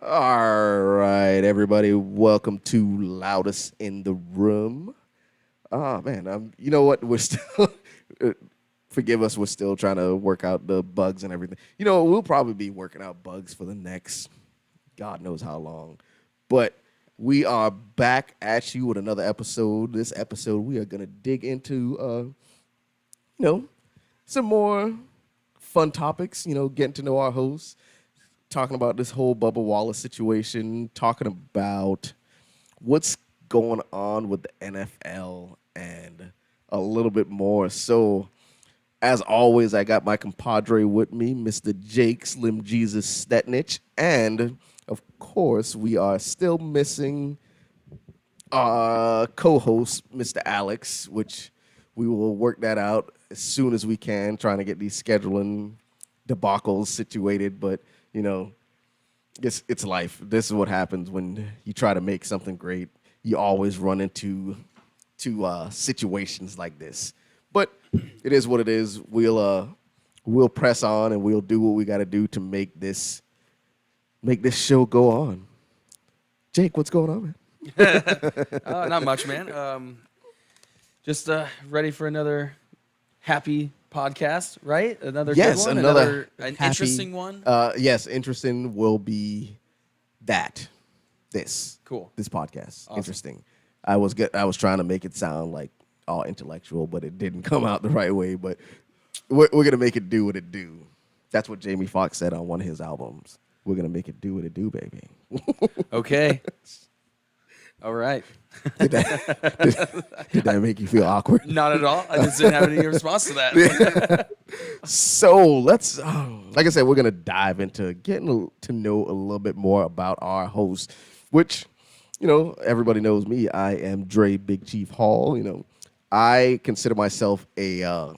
All right, everybody, welcome to Loudest in the Room. Oh man, you know what? We're still forgive us. We're still trying to work out the bugs and everything. We'll probably be working out bugs for the next God knows how long. But we are back at you with another episode. This episode, we are gonna dig into some more fun topics. Getting to know our hosts, talking about this whole Bubba Wallace situation, talking about what's going on with the NFL and a little bit more. So, as always, I got my compadre with me, Mr. Jake Slim Jesus Stetnich. And, of course, we are still missing our co-host, Mr. Alex, which we will work that out as soon as we can, trying to get these scheduling debacles situated. But, it's life. This is what happens when you try to make something great. You always run into situations like this. But it is what it is. We'll press on and we'll do what we got to do to make this show go on. Jake, what's going on, man? Not much, man. Just ready for another happy podcast, right? Another good one? Another happy, interesting one? Yes, interesting will be this podcast. Awesome. Interesting. I was trying to make it sound like all intellectual, but it didn't come out the right way. But we're going to make it do what it do. That's what Jamie Foxx said on one of his albums. We're going to make it do what it do, baby. Okay. All right. Did that make you feel awkward? Not at all. I just didn't have any response to that. So let's, like I said, we're going to dive into getting to know a little bit more about our host, which, everybody knows me. I am Dre Big Chief Hall. I consider myself a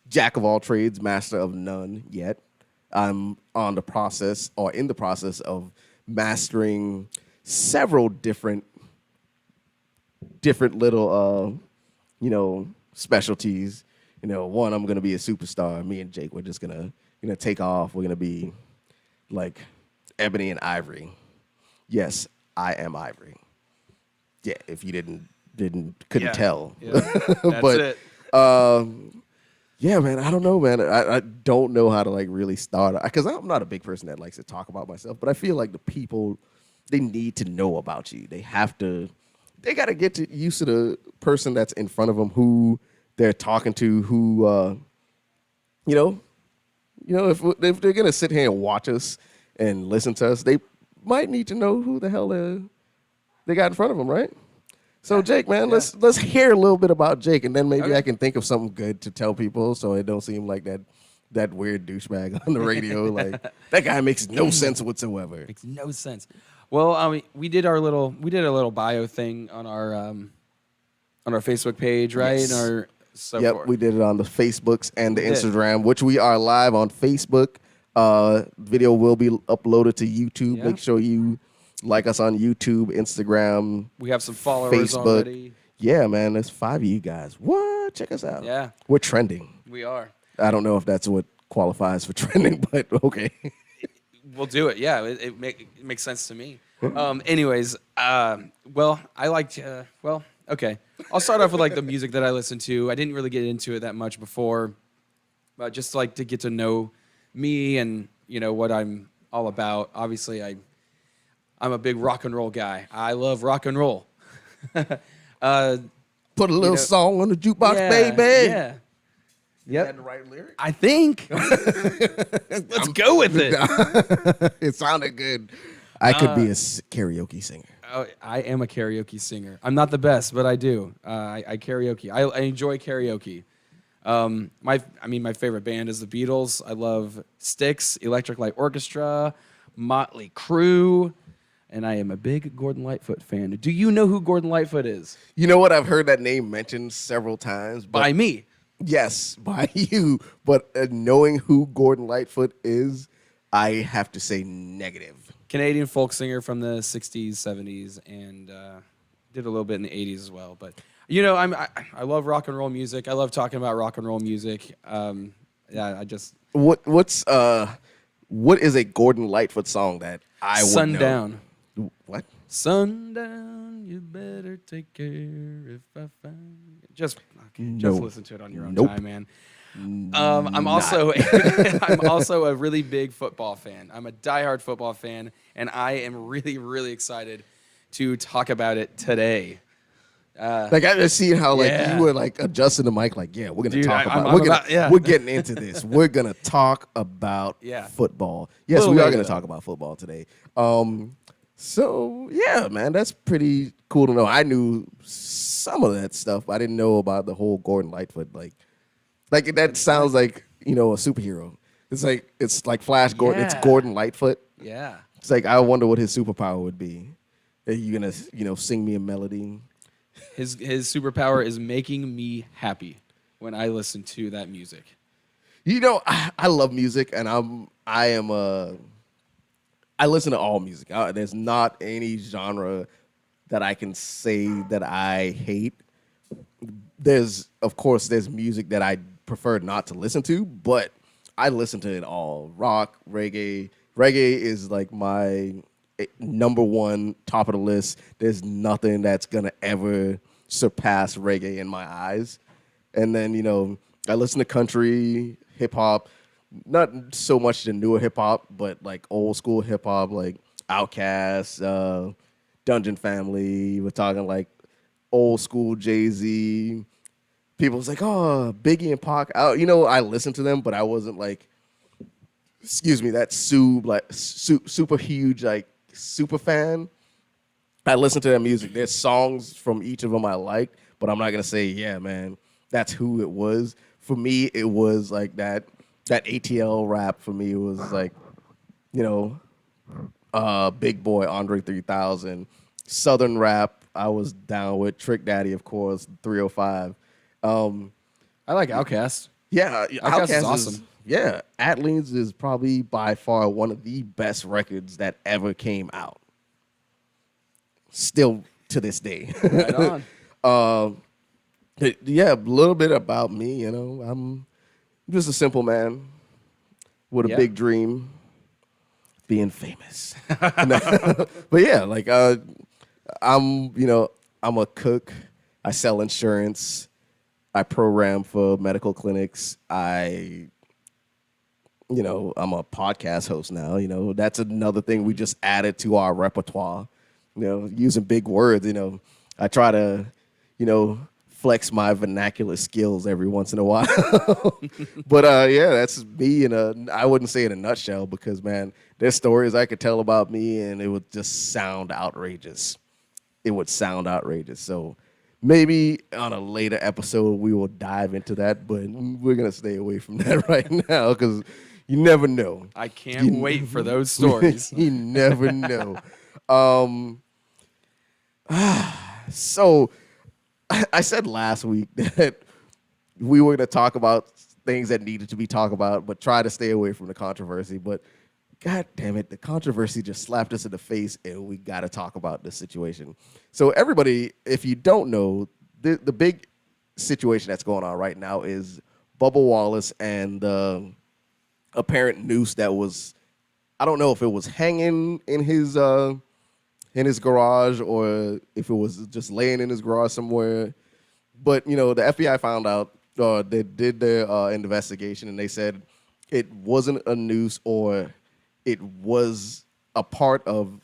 jack of all trades, master of none yet. I'm in the process of mastering several different little, specialties. One, I'm going to be a superstar. Me and Jake, we're just going to take off. We're going to be like Ebony and Ivory. Yes, I am Ivory. Yeah, if you couldn't tell. Yeah. That's but, it. Yeah, man, I don't know, man. I don't know how to really start, because I'm not a big person that likes to talk about myself, but I feel like the people, they need to know about you. They got to get used to the person that's in front of them, who they're talking to, who, if they're going to sit here and watch us and listen to us, they might need to know who the hell they got in front of them, right? So, Jake, man, let's hear a little bit about Jake, and then maybe I can think of something good to tell people so it don't seem like that weird douchebag on the radio. Like, that guy makes no sense whatsoever. Makes no sense. Well, we did a little bio thing on our Facebook page, right? Yes. We did it on the Facebooks and the Instagram, which we are live on Facebook. Video will be uploaded to YouTube. Yeah. Make sure you like us on YouTube, Instagram. We have some followers Facebook. already. Yeah, man, there's 5 of you guys. What? Check us out. Yeah. We're trending. We are. I don't know if that's what qualifies for trending, but okay. We'll do it. Yeah, it makes sense to me. Anyways, well, I liked. Okay. I'll start off with the music that I listen to. I didn't really get into it that much before, but just to get to know me and what I'm all about. Obviously, I'm a big rock and roll guy. I love rock and roll. Put a little song on the jukebox, baby. Yeah. Yep. Had the right lyric? I think. Let's go with it. It sounded good. I could be a karaoke singer. Oh, I am a karaoke singer. I'm not the best, but I do. I karaoke. I enjoy karaoke. My favorite band is the Beatles. I love Styx, Electric Light Orchestra, Motley Crue, and I am a big Gordon Lightfoot fan. Do you know who Gordon Lightfoot is? You know what? I've heard that name mentioned several times. By me. Yes, by you. But knowing who Gordon Lightfoot is, I have to say negative. Canadian folk singer from the 60s, 70s, and did a little bit in the 80s as well. But, I love rock and roll music. I love talking about rock and roll music. What's What is a Gordon Lightfoot song that I would know? Sundown. What? Sundown, you better take care if I find you. Just No. listen to it on your own Nope. time, man. I'm Not. also I'm also a really big football fan. I'm a diehard football fan, and I am really, really excited to talk about it today. Like I just seen how like Yeah. you were like adjusting the mic, like yeah, we're gonna Dude, talk I'm- about I'm we're gonna about- yeah. we're getting into this. We're gonna talk about Yeah. football. Yes, Little we are later, gonna though. talk about football today. So yeah, man, that's pretty cool to know. I knew some of that stuff. I didn't know about the whole Gordon Lightfoot. Like that sounds like a superhero. It's like Flash Gordon. It's Yeah. Gordon Lightfoot. Yeah. It's like I wonder what his superpower would be. Are you gonna sing me a melody? His superpower is making me happy when I listen to that music. I love music, and I listen to all music. There's not any genre that I can say that I hate. Of course, there's music that I prefer not to listen to, but I listen to it all. Rock, reggae. Reggae is like my number one, top of the list. There's nothing that's gonna ever surpass reggae in my eyes. And then, I listen to country, hip hop, not so much the newer hip hop, but like old school hip hop, like Outkast, Dungeon Family. We're talking like old school Jay-Z. People's like, oh, Biggie and Pac. I listened to them, but I wasn't like, excuse me, that super huge, like super fan. I listen to their music. There's songs from each of them I liked, but I'm not gonna say, yeah, man, that's who it was. For me, it was like that ATL rap. For me, it was like, you Big Boy, Andre 3000, Southern rap. I was down with Trick Daddy, of course, 305. I like Outkast. Yeah, Outkast is Outkast awesome. Yeah, Atleens is probably by far one of the best records that ever came out. Still to this day. Right on. Yeah, a little bit about me. I'm just a simple man with a Yeah. big dream, being famous. But yeah, like I'm I'm a cook. I sell insurance. I program for medical clinics. I'm a podcast host now. That's another thing we just added to our repertoire. Using big words. I try to, flex my vernacular skills every once in a while. But yeah, that's me I wouldn't say in a nutshell because man, there's stories I could tell about me and it would just sound outrageous. It would sound outrageous. So maybe on a later episode we will dive into that, but we're gonna stay away from that right now because you never know. I can't wait for those stories. You never know. So I said last week that we were going to talk about things that needed to be talked about, but try to stay away from the controversy. But God damn it, the controversy just slapped us in the face, and we got to talk about this situation. So everybody, if you don't know, the big situation that's going on right now is Bubba Wallace and the apparent noose that was, I don't know if it was hanging in his garage or if it was just laying in his garage somewhere. But, the FBI found out, they did their investigation, and they said it wasn't a noose or it was a part of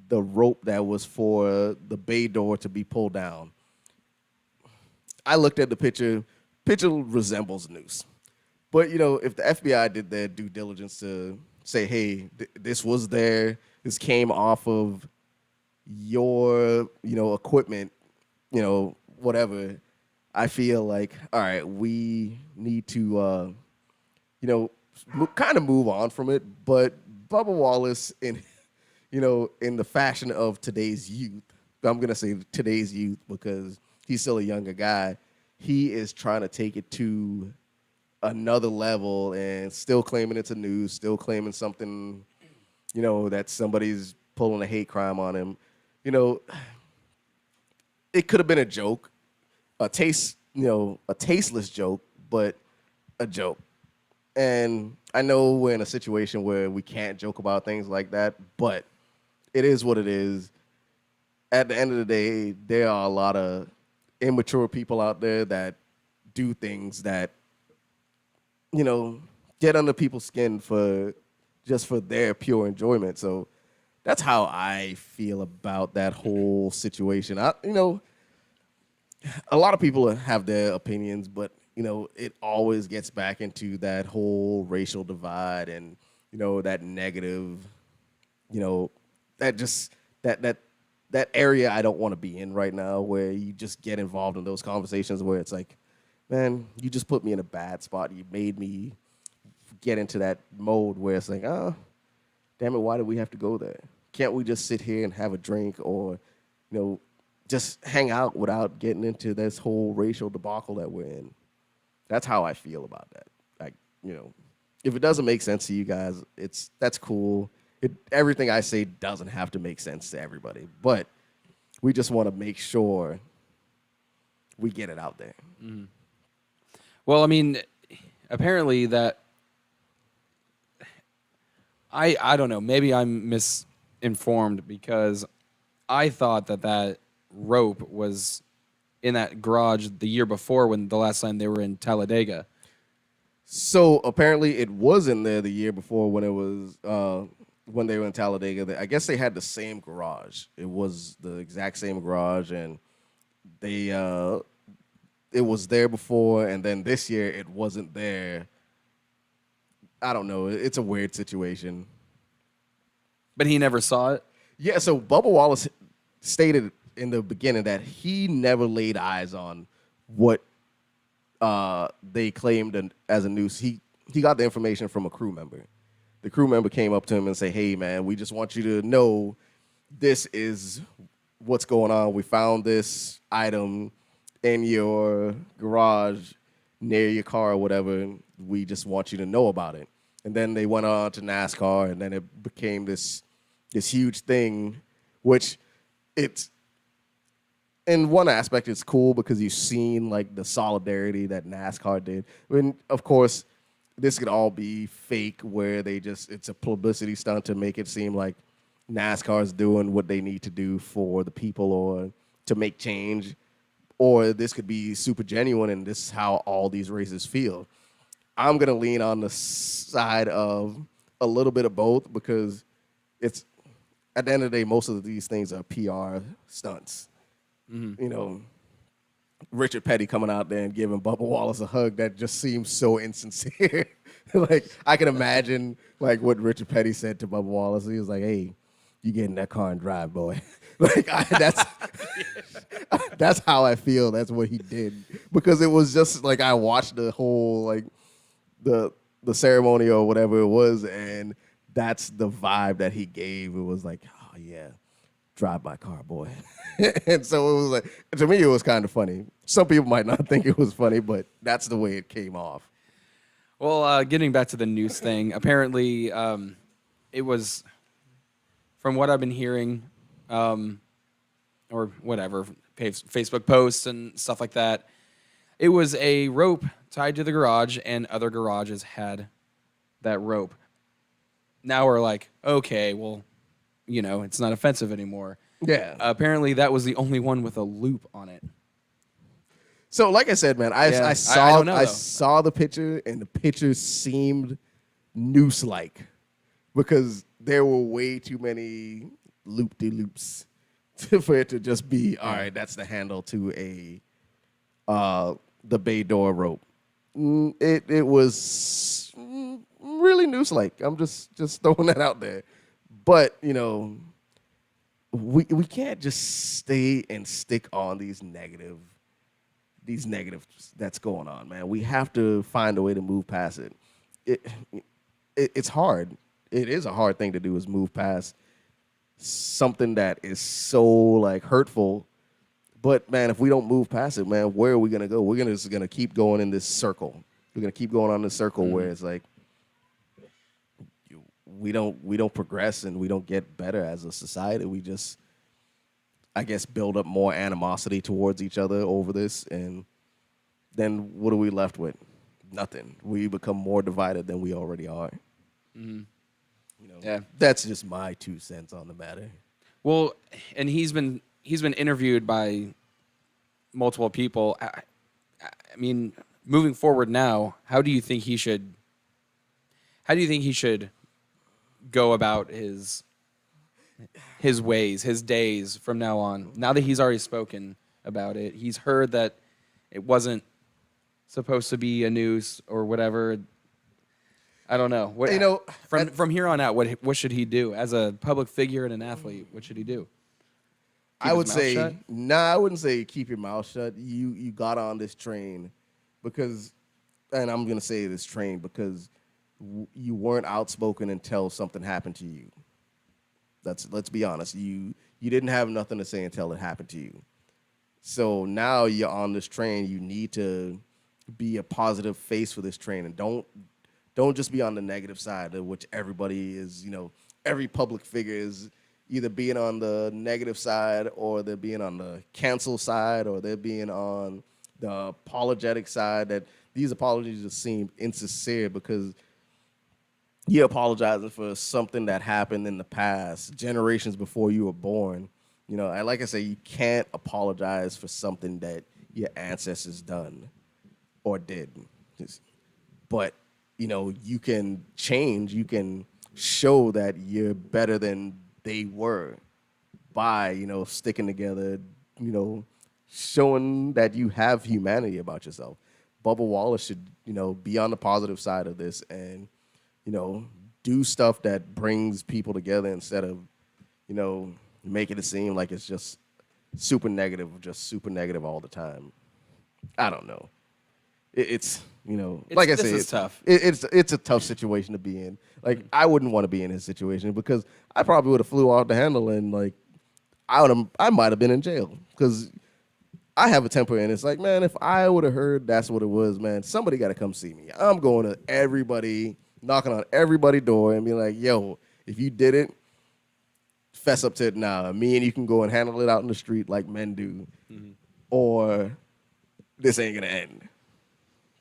the rope that was for the bay door to be pulled down. I looked at the picture. Picture resembles a noose. But, if the FBI did their due diligence to say, hey, this was there, this came off of your, equipment, whatever, I feel like, all right, we need to, kind of move on from it. But Bubba Wallace, in the fashion of today's youth, I'm going to say today's youth because he's still a younger guy, he is trying to take it to another level and still claiming it's a news, still claiming something, that somebody's pulling a hate crime on him. It could have been a joke, a tasteless joke, but a joke. And I know we're in a situation where we can't joke about things like that, but it is what it is. At the end of the day, there are a lot of immature people out there that do things that, you know, get under people's skin for just for their pure enjoyment. So that's how I feel about that whole situation. A lot of people have their opinions, but it always gets back into that whole racial divide and that negative, you know, that just that area I don't want to be in right now, where you just get involved in those conversations where it's like, man, you just put me in a bad spot. You made me get into that mode where it's like, oh, damn it, why do we have to go there? Can't we just sit here and have a drink or, just hang out without getting into this whole racial debacle that we're in? That's how I feel about that. Like, if it doesn't make sense to you guys, that's cool. Everything I say doesn't have to make sense to everybody, but we just want to make sure we get it out there. Mm-hmm. Well, I mean, apparently that I don't know. Maybe I'm misinformed because I thought that rope was in that garage the year before when the last time they were in Talladega. So apparently it was in there the year before when it was when they were in Talladega. I guess they had the same garage. It was the exact same garage, and they it was there before, and then this year it wasn't there. I don't know. It's a weird situation. But he never saw it? Yeah, so Bubba Wallace stated in the beginning that he never laid eyes on what they claimed as a noose. He got the information from a crew member. The crew member came up to him and said, hey, man, we just want you to know this is what's going on. We found this item in your garage near your car or whatever, and we just want you to know about it. And then they went on to NASCAR, and then it became this huge thing, which it's, in one aspect, it's cool because you've seen like the solidarity that NASCAR did. And of course, this could all be fake, where it's a publicity stunt to make it seem like NASCAR's doing what they need to do for the people or to make change. Or this could be super genuine, and this is how all these races feel. I'm going to lean on the side of a little bit of both, because it's, at the end of the day, most of these things are PR stunts. Mm-hmm. Richard Petty coming out there and giving Bubba Wallace a hug that just seems so insincere. Like, I can imagine like what Richard Petty said to Bubba Wallace. He was like, hey, you get in that car and drive, boy. That's how I feel. That's what he did, because it was just like, I watched the whole like the ceremony or whatever it was, and that's the vibe that he gave. It was like, oh yeah, drive my car, boy. And so it was like, to me, it was kind of funny. Some people might not think it was funny, but that's the way it came off. Well, getting back to the noose thing, apparently it was, from what I've been hearing, or whatever, Facebook posts and stuff like that, it was a rope tied to the garage, and other garages had that rope. Now we're like, okay, well, it's not offensive anymore. Yeah. Apparently, that was the only one with a loop on it. So, like I said, man, I don't know, I though. saw the picture, and the picture seemed noose-like, because there were way too many loop-de-loops for it to just be, all right, that's the handle to the bay door rope. It was really noose-like. I'm just throwing that out there. But, we can't just stay and stick on these negatives that's going on, man. We have to find a way to move past it. It's hard. It is a hard thing to do, is move past something that is so like hurtful. But man, if we don't move past it, man, where are we gonna go? We're just gonna keep going in this circle. We're gonna keep going on this circle where it's like we don't progress and we don't get better as a society. We just, I guess, build up more animosity towards each other over this, and then what are we left with? nothing. We become more divided than we already are. Yeah. That's just my 2 cents on the matter. Well, and he's been interviewed by multiple people. I mean, moving forward now, how do you think he should? How do you think he should go about his ways, his days from now on? Now that he's already spoken about it, he's heard that it wasn't supposed to be a news or whatever. I don't know. What, from here on out, what should he do as a public figure and an athlete? What should he do? Keep I his would mouth say, shut? nah, I wouldn't say keep your mouth shut. You got on this train because, and I'm gonna say this train because you weren't outspoken until something happened to you. Let's be honest. You didn't have nothing to say until it happened to you. So now you're on this train. You need to be a positive face for this train, and don't just be on the negative side, of which everybody is. Every public figure is either being on the negative side, or they're being on the cancel side, or they're being on the apologetic side. That these apologies just seem insincere because you're apologizing for something that happened in the past, generations before you were born. Like I say, you can't apologize for something that your ancestors done or did. But, you can change, you can show that you're better than they were by, sticking together, showing that you have humanity about yourself. Bubba Wallace should, be on the positive side of this and, do stuff that brings people together instead of, making it seem like it's just super negative all the time. I don't know. It's like I This say, is it's tough. It's a tough situation to be in. Like I wouldn't want to be in his situation because I probably would have flew off the handle and like I might have been in jail because I have a temper and it's like, man, if I would have heard that's what it was, man, somebody got to come see me. I'm going to everybody, knocking on everybody's door and be like, yo, if you did it, fess up to it now. Me and you can go and handle it out in the street like men do, or this ain't gonna end.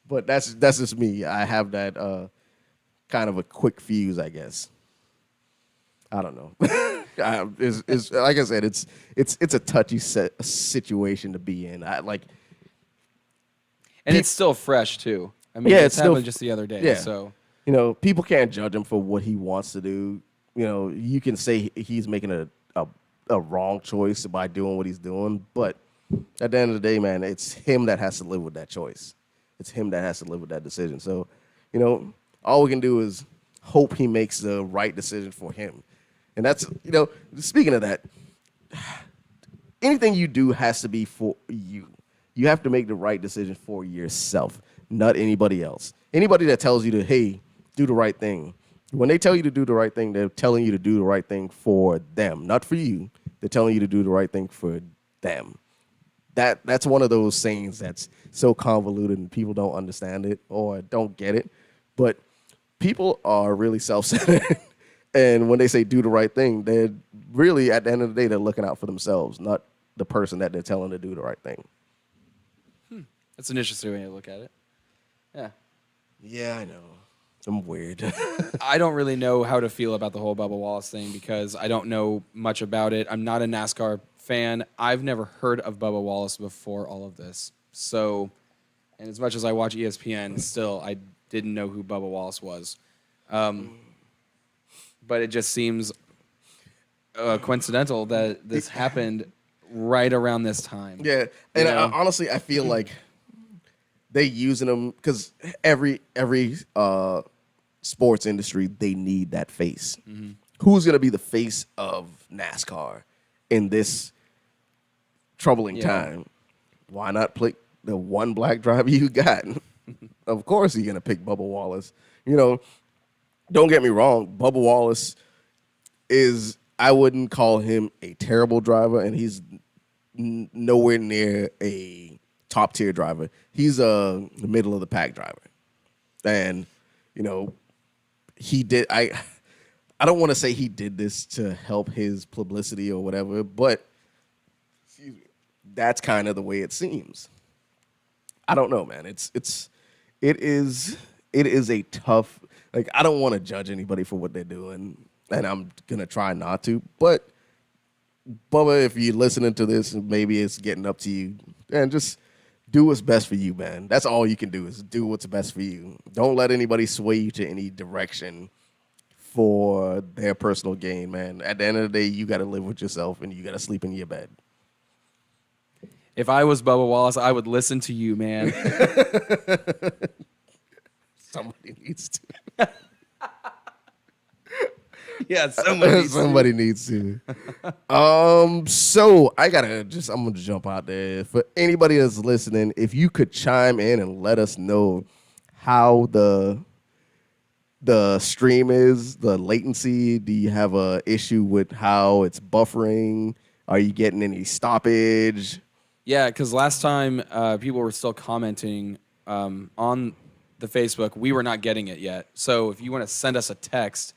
But that's just me. I have that kind of a quick fuse, I guess. I don't know. It's like I said, it's a touchy situation to be in. And it's still fresh too. I mean, Yeah, it's it's still happened just the other day. yeah. So People can't judge him for what he wants to do. You can say he's making a wrong choice by doing what he's doing, but at the end of the day, man, it's him that has to live with that choice. It's him that has to live with that decision. So, all we can do is hope he makes the right decision for him. And that's, speaking of that, anything you do has to be for you. You have to make the right decision for yourself, not anybody else. Anybody that tells you to, hey, do the right thing. When they tell you to do the right thing, they're telling you to do the right thing for them, not for you. They're telling you to do the right thing for them. That's one of those sayings that's so convoluted and people don't understand it or don't get it. But people are really self-centered. And when they say do the right thing, they're really, at the end of the day, they're looking out for themselves, not the person that they're telling to do the right thing. that's an interesting way to look at it. Yeah. Yeah, I know. I'm weird. I don't really know how to feel about the whole Bubba Wallace thing because I don't know much about it. I'm not a NASCAR fan. I've never heard of Bubba Wallace before all of this. So, and as much as I watch ESPN, still, I didn't know who Bubba Wallace was. But it just seems coincidental that this happened right around this time. Yeah, and honestly, I feel like they using them because every sports industry, they need that face. Who's gonna be the face of NASCAR in this troubling time? Why not pick the one black driver you got? Of course, you're gonna pick Bubba Wallace. Don't get me wrong, Bubba Wallace is. I wouldn't call him a terrible driver, and he's nowhere near a top tier driver. He's a middle of the pack driver, and he did. I don't want to say he did this to help his publicity or whatever, but that's kind of the way it seems. I don't know, man. It's it is a tough. Like I don't want to judge anybody for what they're doing, and I'm gonna try not to. But Bubba, if you're listening to this, and maybe it's getting up to you, and just do what's best for you, man. That's all you can do is do what's best for you. Don't let anybody sway you to any direction for their personal gain, man. At the end of the day, you got to live with yourself, and you got to sleep in your bed. If I was Bubba Wallace, I would listen to you, man. Somebody needs to. Yeah, somebody needs to. So I'm gonna jump out there. For anybody that's listening, if you could chime in and let us know how the stream is, the latency. Do you have a issue with how it's buffering? Are you getting any stoppage? Yeah, because last time people were still commenting on the Facebook. We were not getting it yet. So if you want to send us a text.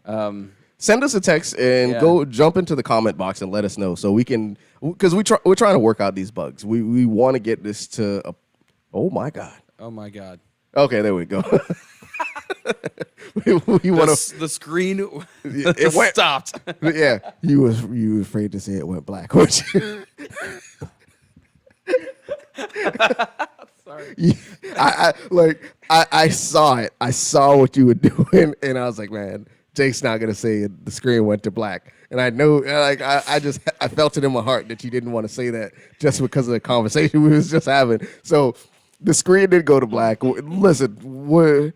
Send us a text and go jump into the comment box and let us know so we can, because we're trying to work out these bugs. We want to get this to a, oh my god. Okay, there we go. we want to. The screen It went stopped. Yeah, you were afraid to say it went black, weren't you? Sorry. I saw it. I saw what you were doing, and I was like, man, Jake's not gonna say it. The screen went to black, and I know, like, I felt it in my heart that you didn't want to say that just because of the conversation we was just having. So the screen did go to black. Listen, we're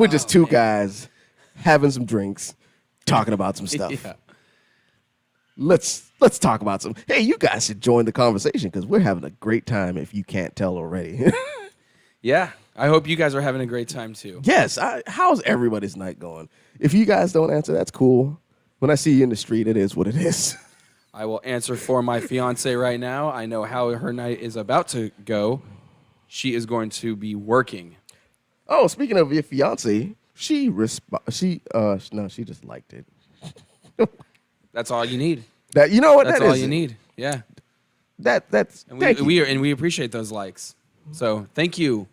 just two guys having some drinks, talking about some stuff. Yeah. Let's talk about some. Hey, you guys should join the conversation because we're having a great time. If you can't tell already. Yeah, I hope you guys are having a great time too. Yes. How's everybody's night going? If you guys don't answer, that's cool. When I see you in the street, it is what it is. I will answer for my fiance right now. I know how her night is about to go. She is going to be working. Oh, speaking of your fiance, she just liked it. That's all you need. That you know what That's that all is. you need. Yeah. That's And thank you. we appreciate those likes. So thank you.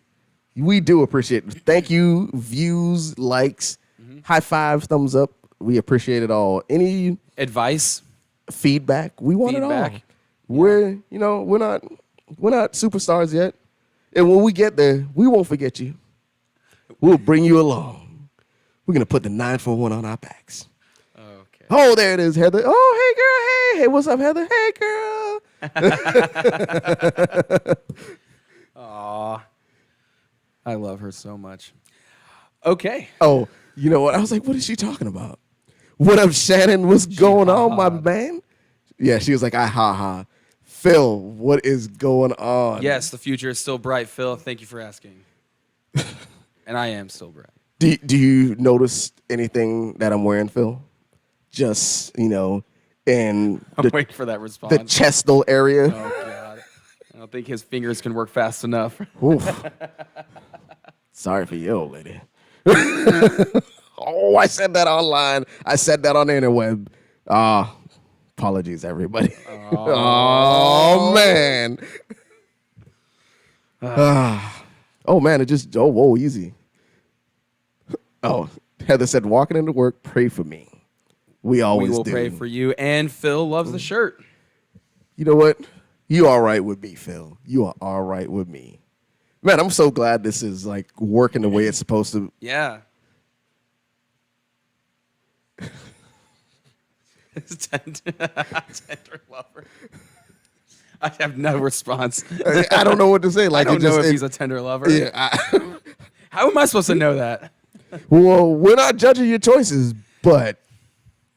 We do appreciate it. Thank you, views, likes, high fives, thumbs up. We appreciate it all. Any Advice. feedback, we want it all. Feedback. We're not superstars yet. And when we get there, we won't forget you. We'll bring you along. We're gonna put the 941 on our backs. Okay. Oh, there it is, Heather. Oh, hey girl, hey, what's up, Heather? Hey girl. Aw. I love her so much. Okay. Oh, you know what? I was like, what is she talking about? What up, Shannon? What's going on, my man? Yeah, she was like, ha ha. Phil, what is going on? Yes, the future is still bright, Phil. Thank you for asking. And I am still bright. Do you notice anything that I'm wearing, Phil? Just, in I'm waiting for that response. the chestal area. Oh, God. I don't think his fingers can work fast enough. Oof. Sorry for you, old lady. Oh, I said that online. I said that on the interweb. Apologies, everybody. Oh, man. Oh, man, whoa, easy. Oh, Heather said, walking into work, pray for me. We always We will do. pray for you. And Phil loves the shirt. You know what? You all right with me, Phil. You are all right with me. Man, I'm so glad this is like working the way it's supposed to. Yeah. Tender lover. I have no response. I don't know what to say. Like, I don't know if he's a tender lover. Yeah. How am I supposed to know that? Well, we're not judging your choices, but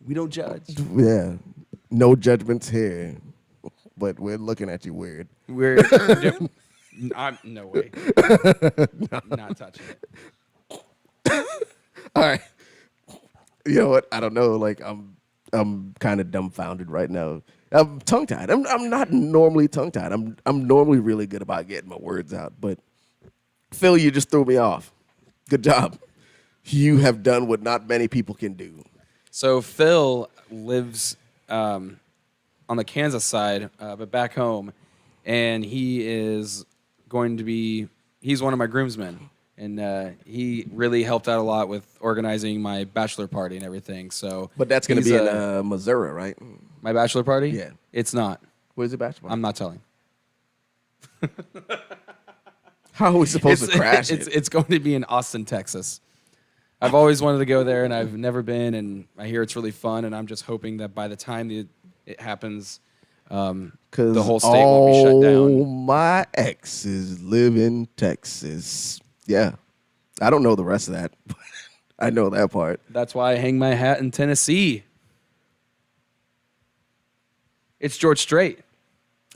We don't judge. yeah, no judgments here. But we're looking at you weird. We're no way. Not touching it. All right. You know what? I don't know. Like I'm kind of dumbfounded right now. I'm tongue tied. I'm not normally tongue tied. I'm normally really good about getting my words out. But Phil, you just threw me off. Good job. You have done what not many people can do. So Phil lives on the Kansas side, but back home, and he is going to be. He's one of my groomsmen, and he really helped out a lot with organizing my bachelor party and everything. So, But that's going to he's, be in Missouri, right? my bachelor party. Yeah. It's not. What is it, bachelor? I'm not telling. How are we supposed to crash it? It's going to be in Austin, Texas. I've always wanted to go there, and I've never been, and I hear it's really fun, and I'm just hoping that by the time it happens, the whole state won't be shut all down. my exes live in Texas. Yeah. I don't know the rest of that. But I know that part. That's why I hang my hat in Tennessee. It's George Strait.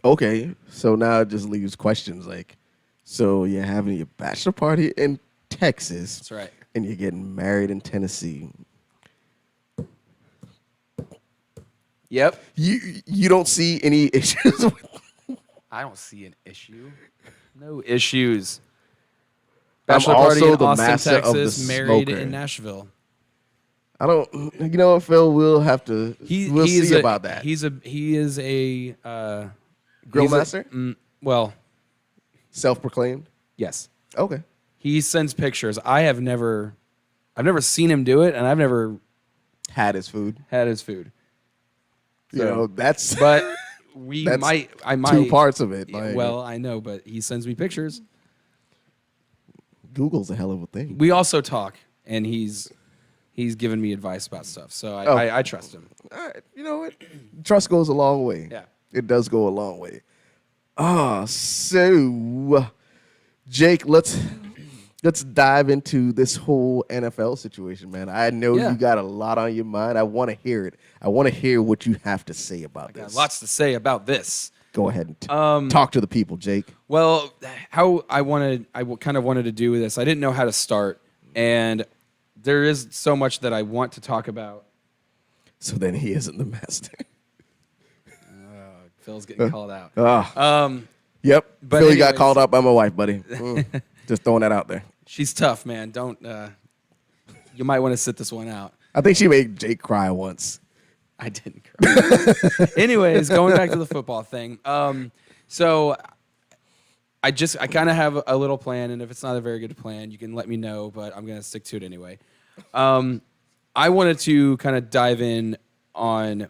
Okay. So now it just leaves questions like, so you're having your bachelor party in Texas. That's right. And you're getting married in Tennessee. Yep. You don't see any issues with I don't see an issue. No issues. I'm Bachelor party also in the Austin, master of the Texas. Married smoker. in Nashville. I don't. You know what, Phil? We'll have to. We'll see about that. He is a Grill he's a- master, well, self-proclaimed. yes. Okay. He sends pictures. I've never seen him do it, and I've never Had his food. had his food. You So- know that's. But That's I might. two parts of it. Yeah, Like, well, I know, but he sends me pictures. Google's a hell of a thing. We also talk, and he's given me advice about stuff, so Oh. I trust him. All right. You know what? Trust goes a long way. Yeah. It does go a long way. So Jake, let's dive into this whole NFL situation, man. I know Yeah. you got a lot on your mind. I want to hear it. I want to hear what you have to say about Got this. lots to say about this. Go ahead and talk to the people, Jake. Well, how I kind of wanted to do this. I didn't know how to start, and there is so much that I want to talk about. So then he isn't the master. Phil's getting called out. Yep. But Philly got anyways. called out by my wife, buddy. Just throwing that out there. She's tough, man. Don't. You might want to sit this one out. I think she made Jake cry once. I didn't cry. Anyways, going back to the football thing. So I kind of have a little plan, and if it's not a very good plan, you can let me know, but I'm going to stick to it anyway. I wanted to kind of dive in on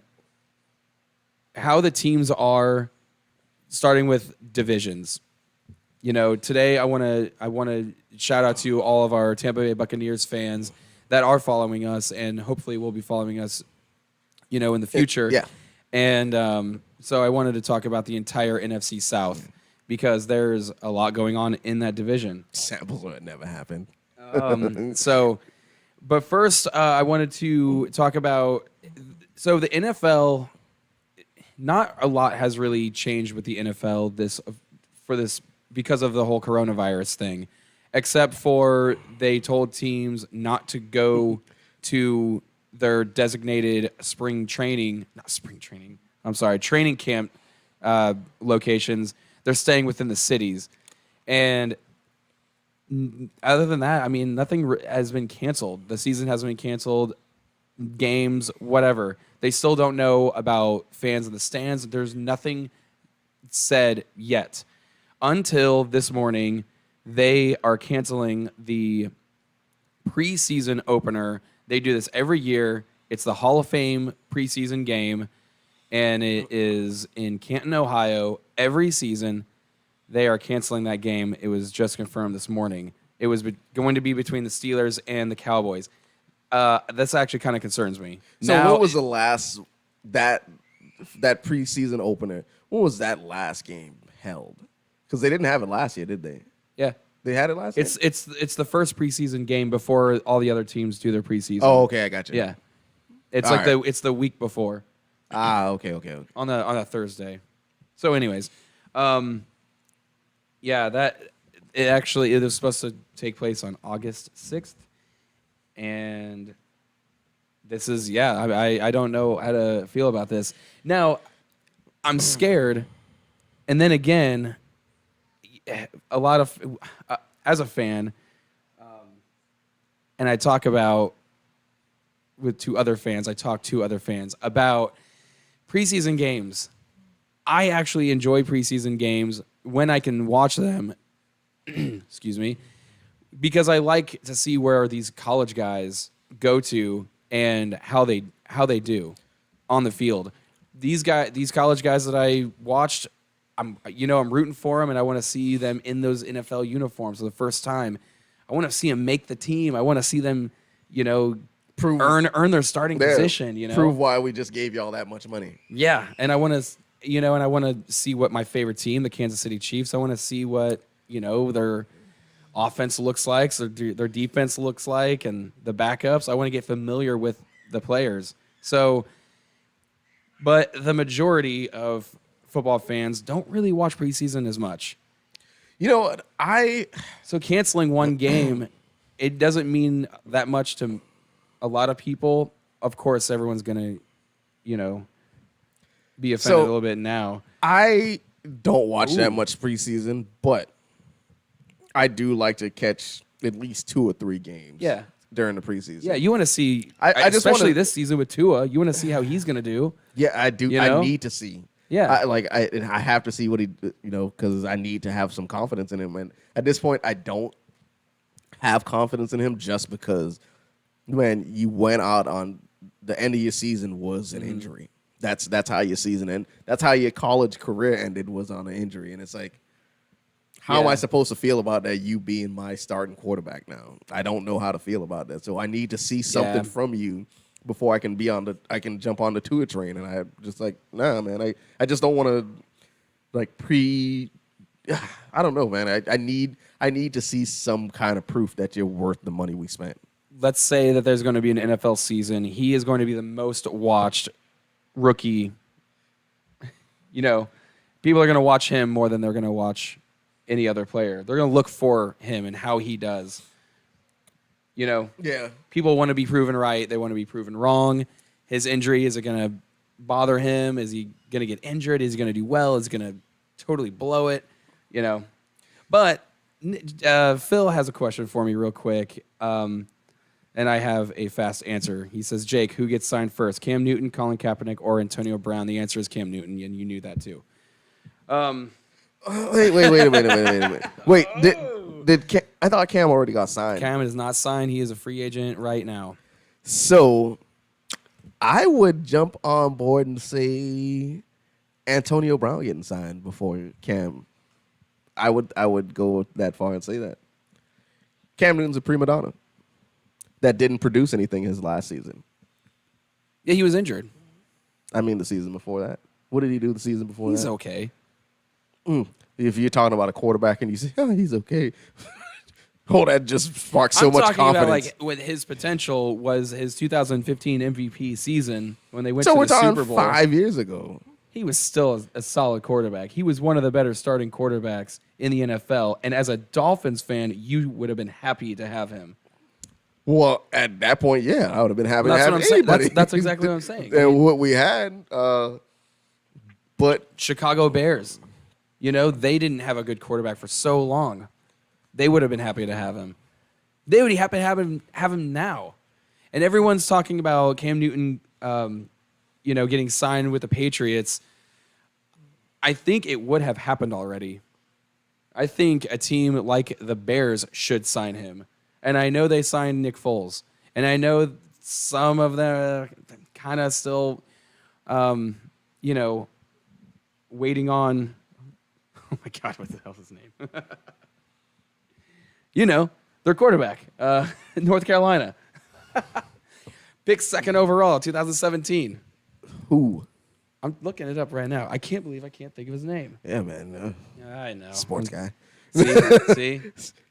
how the teams are, starting with divisions. You know, today I want to shout out to all of our Tampa Bay Buccaneers fans that are following us, and hopefully will be following us, you know, in the future. Yeah. And so I wanted to talk about the entire NFC South because there's a lot going on in that division. Samples when it never happened. But first, I wanted to talk about, so the NFL, not a lot has really changed with the NFL because of the whole coronavirus thing, except for they told teams not to go to their designated training camp locations. They're staying within the cities. And other than that, I mean, nothing has been canceled. The season hasn't been canceled. Games, whatever. They still don't know about fans in the stands. There's nothing said yet. Until this morning, they are canceling the preseason opener. They do this every year. It's the Hall of Fame preseason game, and it is in Canton, Ohio. Every season, they are canceling that game. It was just confirmed this morning. It was going to be between the Steelers and the Cowboys. This actually kind of concerns me. So Now, what was the last that preseason opener? When was that last game held? Because they didn't have it last year, did they? Yeah. They had it last year? It's the first preseason game before all the other teams do their preseason. Oh, okay, I got you. Yeah. It's All like right. it's the week before Okay. on a Thursday. So anyways, yeah, that it was supposed to take place on August 6th. And this is I don't know how to feel about this. Now, I'm scared. And then again, a lot of as a fan, and I talk to other fans about preseason games. I actually enjoy preseason games when I can watch them excuse me, because I like to see where these college guys go to and how they do on the field. These college guys that I watched, I'm rooting for them, and I want to see them in those NFL uniforms for the first time. I want to see them make the team. I want to see them, earn their starting position. Prove why we just gave y'all that much money. Yeah, and I want to, see what my favorite team, the Kansas City Chiefs. I want to see what their offense looks like, so their defense looks like, and the backups. I want to get familiar with the players. So, but the majority of football fans don't really watch preseason as much. You know what? So canceling one game, it doesn't mean that much to a lot of people. Of course, everyone's gonna, be offended a little bit now. I don't watch that much preseason, but I do like to catch at least 2 or 3 games. Yeah. During the preseason. Yeah, you want to see, I just especially this season with Tua. You want to see how he's gonna do. Yeah, I do. I need to see. Yeah, I have to see what he, because I need to have some confidence in him. And at this point, I don't have confidence in him just because, when you went out on the end of your season was an injury. That's how your season ended. That's how your college career ended, was on an injury. And it's like, how am I supposed to feel about that? You being my starting quarterback now, I don't know how to feel about that. So I need to see something from you before I can jump on the Tua train. And I just like, nah, man, I just don't want to I don't know, man. I need to see some kind of proof that you're worth the money we spent. Let's say that there's going to be an NFL season. He is going to be the most watched rookie. People are going to watch him more than they're going to watch any other player. They're going to look for him and how he does. Yeah. People want to be proven right. They want to be proven wrong. His injury, is it going to bother him? Is he going to get injured? Is he going to do well? Is he going to totally blow it? But Phil has a question for me real quick, and I have a fast answer. He says, Jake, who gets signed first, Cam Newton, Colin Kaepernick, or Antonio Brown? The answer is Cam Newton, and you knew that too. Wait a minute. Wait, I thought Cam already got signed. Cam is not signed. He is a free agent right now. So I would jump on board and say Antonio Brown getting signed before Cam. I would go that far and say that. Cam Newton's a prima donna that didn't produce anything his last season. Yeah, he was injured. I mean, the season before that. What did he do the season before that? He's okay. If you're talking about a quarterback and you say, oh, he's okay. That just sparks so much confidence. About, like, with his potential was his 2015 MVP season when they went to so the we're talking Super Bowl. 5 years ago. He was still a solid quarterback. He was one of the better starting quarterbacks in the NFL. And as a Dolphins fan, you would have been happy to have him. Well, at that point, yeah, I would have been happy to have anybody. That's exactly what I'm saying. And what we had, but Chicago Bears, they didn't have a good quarterback for so long. They would have been happy to have him. They would be happy to have him now. And everyone's talking about Cam Newton, getting signed with the Patriots. I think it would have happened already. I think a team like the Bears should sign him. And I know they signed Nick Foles. And I know some of them kind of still, waiting on. Oh my God, what the hell is his name? Their quarterback, North Carolina. Picked second overall, 2017. Who? I'm looking it up right now. I can't believe I can't think of his name. Yeah, man. I know. Sports guy. See?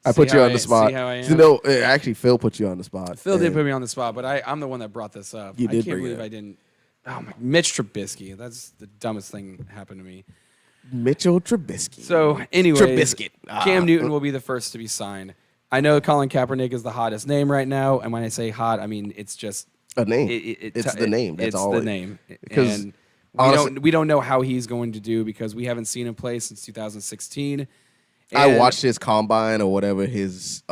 I put you on the spot. See how I am? Actually, Phil put you on the spot. Phil did put me on the spot, but I'm the one that brought this up. You did I can't believe I didn't. Oh my, Mitch Trubisky. That's the dumbest thing that happened to me. Mitchell Trubisky. So, anyways, Trubisky. Cam Newton will be the first to be signed. I know Colin Kaepernick is the hottest name right now, and when I say hot, I mean it's just a name. It's the name. That's all. It's the name. Because and honestly, we don't know how he's going to do because we haven't seen him play since 2016. I watched his combine or whatever his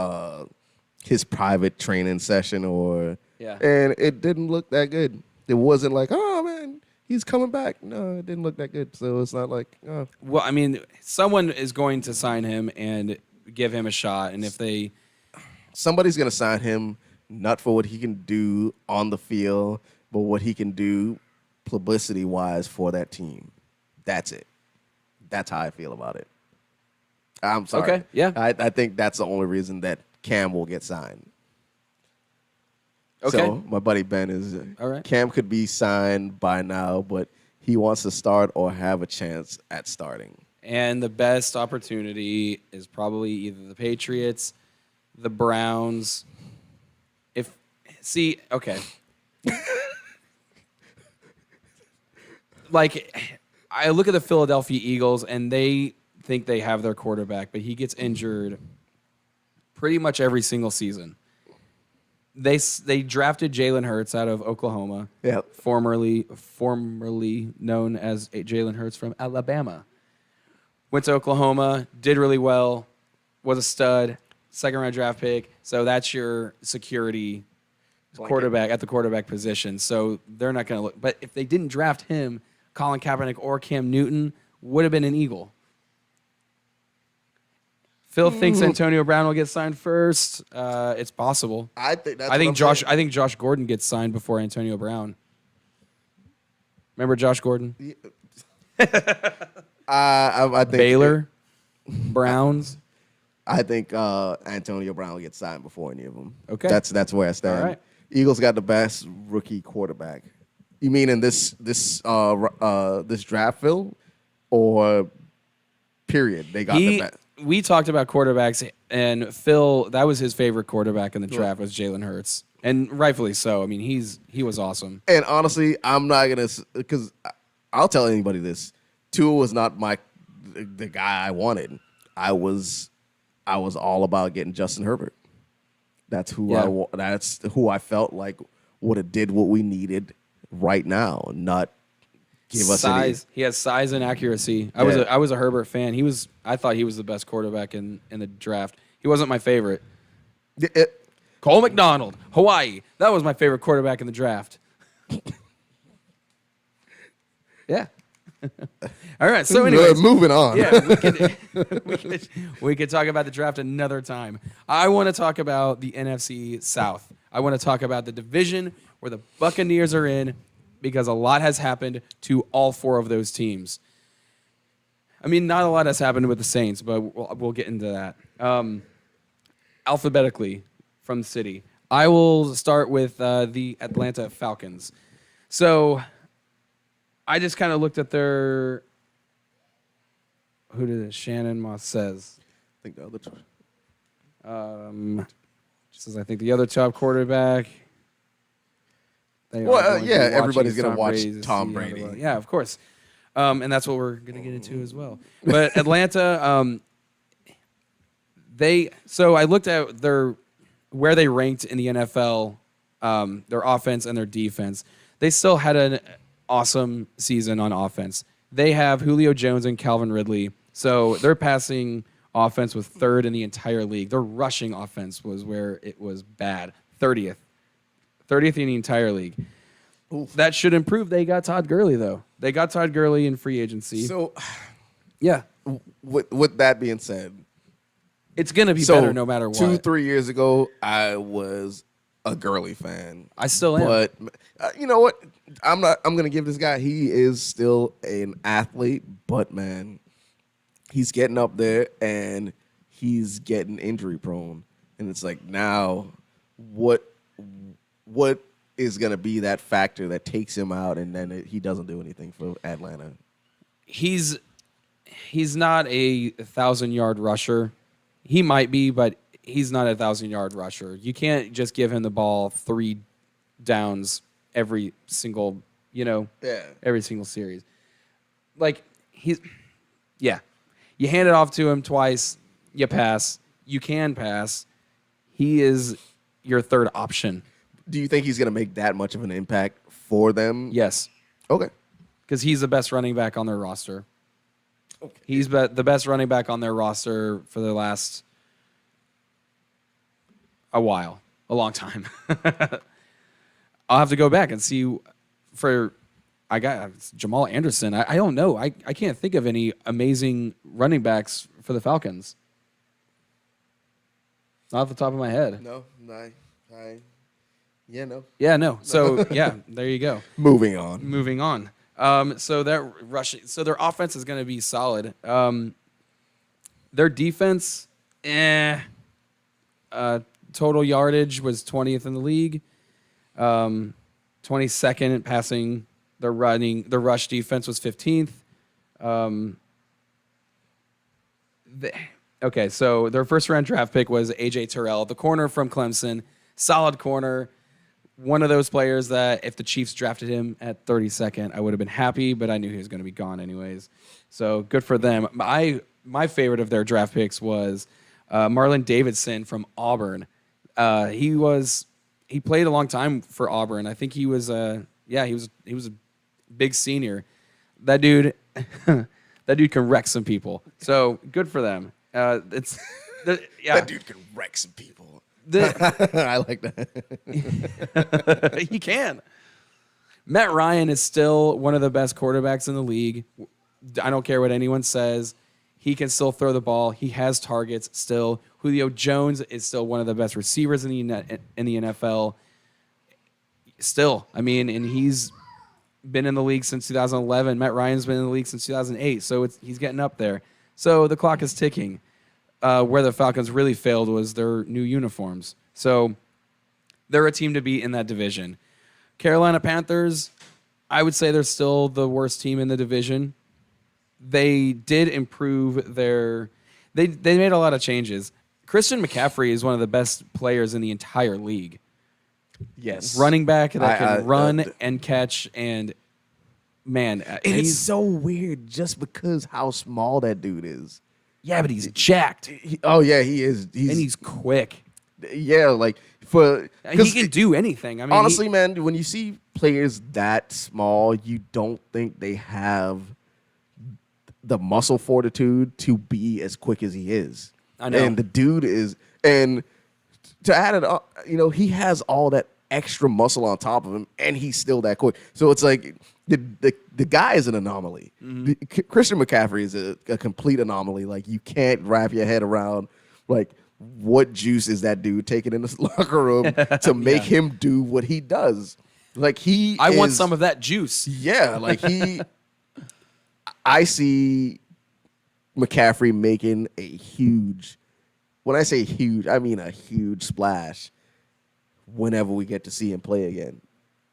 private training session and it didn't look that good. It wasn't like, oh man, he's coming back. No, it didn't look that good. So it's not like. Well, I mean, someone is going to sign him, and give him a shot. And if they, Somebody's going to sign him not for what he can do on the field, but what he can do publicity-wise for that team. That's it. That's how I feel about it. I'm sorry. Okay, yeah. I think that's the only reason that Cam will get signed. Okay. So my buddy Ben is All right. Cam could be signed by now, but he wants to start or have a chance at starting. and the best opportunity is probably either the Patriots, the Browns. Okay. Like, I look at the Philadelphia Eagles, and they think they have their quarterback, but he gets injured pretty much every single season. They drafted Jalen Hurts out of Oklahoma, Yep. formerly known as Jalen Hurts from Alabama. Went to Oklahoma, did really well, was a stud, second-round draft pick. So that's your security quarterback at the quarterback position. So they're not going to look. But if they didn't draft him, Colin Kaepernick or Cam Newton would have been an Eagle. Phil thinks Antonio Brown will get signed first. It's possible. I think that's I think what I'm Josh. I think Josh Gordon gets signed before Antonio Brown. Remember Josh Gordon? saying. I think Baylor, Browns. I think Antonio Brown will get signed before any of them. Okay. That's where I stand. All right. Eagles got the best rookie quarterback. You mean in this draft, Phil, or period? They got the best. We talked about quarterbacks, and Phil, that was his favorite quarterback in the draft was Jalen Hurts, and rightfully so. I mean, he was awesome. And honestly, I'm not gonna because I'll tell anybody this. Tua was not the guy I wanted. I was all about getting Justin Herbert. That's who that's who I felt like would have did what we needed right now, not give us Size. He has size and accuracy. I was a Herbert fan. I thought he was the best quarterback in the draft. He wasn't my favorite. Cole McDonald, Hawaii. That was my favorite quarterback in the draft. Yeah. All right. So anyway, moving on. yeah, we could talk about the draft another time. I want to talk about the NFC South. I want to talk about the division where the Buccaneers are in, because a lot has happened to all four of those teams. I mean, not a lot has happened with the Saints, but we'll get into that. Alphabetically from the city, I will start with the Atlanta Falcons. So I just kind of looked at their. Who did it? Shannon Moss says. I think the other two. Says I think the other top quarterback. Everybody's going to watch Tom Brady. Yeah, of course. And that's what we're going to get into as well. But Atlanta, so I looked at where they ranked in the NFL, their offense and their defense. They still had an awesome season on offense. They have Julio Jones and Calvin Ridley. So their passing offense was third in the entire league. Their rushing offense was where it was bad, 30th in the entire league. Oof. That should improve. They got Todd Gurley, though. They got Todd Gurley in free agency. So, yeah. With that being said, it's going to be better no matter what. 2-3 years ago, I was a Gurley fan. I still am. But you know what? I'm going to give this guy. He is still an athlete, but man, he's getting up there and he's getting injury prone. And it's like, now what is going to be that factor that takes him out and then he doesn't do anything for Atlanta? He's not a 1,000-yard rusher. He might be, but he's not a 1,000-yard rusher. You can't just give him the ball 3 downs every single, every single series. Like, you hand it off to him twice, you pass. You can pass. He is your third option. Do you think he's going to make that much of an impact for them? Yes. Okay. Because he's the best running back on their roster. Okay. He's the best running back on their roster for the last a long time. I'll have to go back and see. I got Jamal Anderson. I don't know. I can't think of any amazing running backs for the Falcons. Not off the top of my head. No, yeah, no. Yeah, no. So yeah, there you go. Moving on. Moving on. So their offense is going to be solid. Their defense, total yardage was 20th in the league. 22nd in passing. The rush defense was 15th. Okay, so their first round draft pick was A.J. Terrell, the corner from Clemson. Solid corner. One of those players that if the Chiefs drafted him at 32nd, I would have been happy, but I knew he was going to be gone anyways. So good for them. My favorite of their draft picks was Marlon Davidson from Auburn. He played a long time for Auburn. I think he was a big senior. That dude can wreck some people. So good for them. That dude can wreck some people. I like that. He can. Matt Ryan is still one of the best quarterbacks in the league. I don't care what anyone says. He can still throw the ball. He has targets still. Julio Jones is still one of the best receivers in the NFL. Still, I mean, and he's been in the league since 2011. Matt Ryan's been in the league since 2008. So he's getting up there. So the clock is ticking. Where the Falcons really failed was their new uniforms. So they're a team to beat in that division. Carolina Panthers, I would say they're still the worst team in the division. They did improve they made a lot of changes. Christian McCaffrey is one of the best players in the entire league. Yes. Running back that can run and catch, and man. And it's so weird just because how small that dude is. Yeah, but he's jacked. He is. And he's quick. Yeah, like he can do anything. I mean, honestly, man, when you see players that small, you don't think they have the muscle fortitude to be as quick as he is. I know. And the dude is, and to add it up, he has all that extra muscle on top of him, and he's still that quick. So it's like the guy is an anomaly. Mm-hmm. Christian McCaffrey is a complete anomaly. Like, you can't wrap your head around, like, what juice is that dude taking in the locker room to make him do what he does. Like, I want some of that juice. Yeah, like I see McCaffrey making a huge, when I say huge, I mean a huge splash whenever we get to see him play again.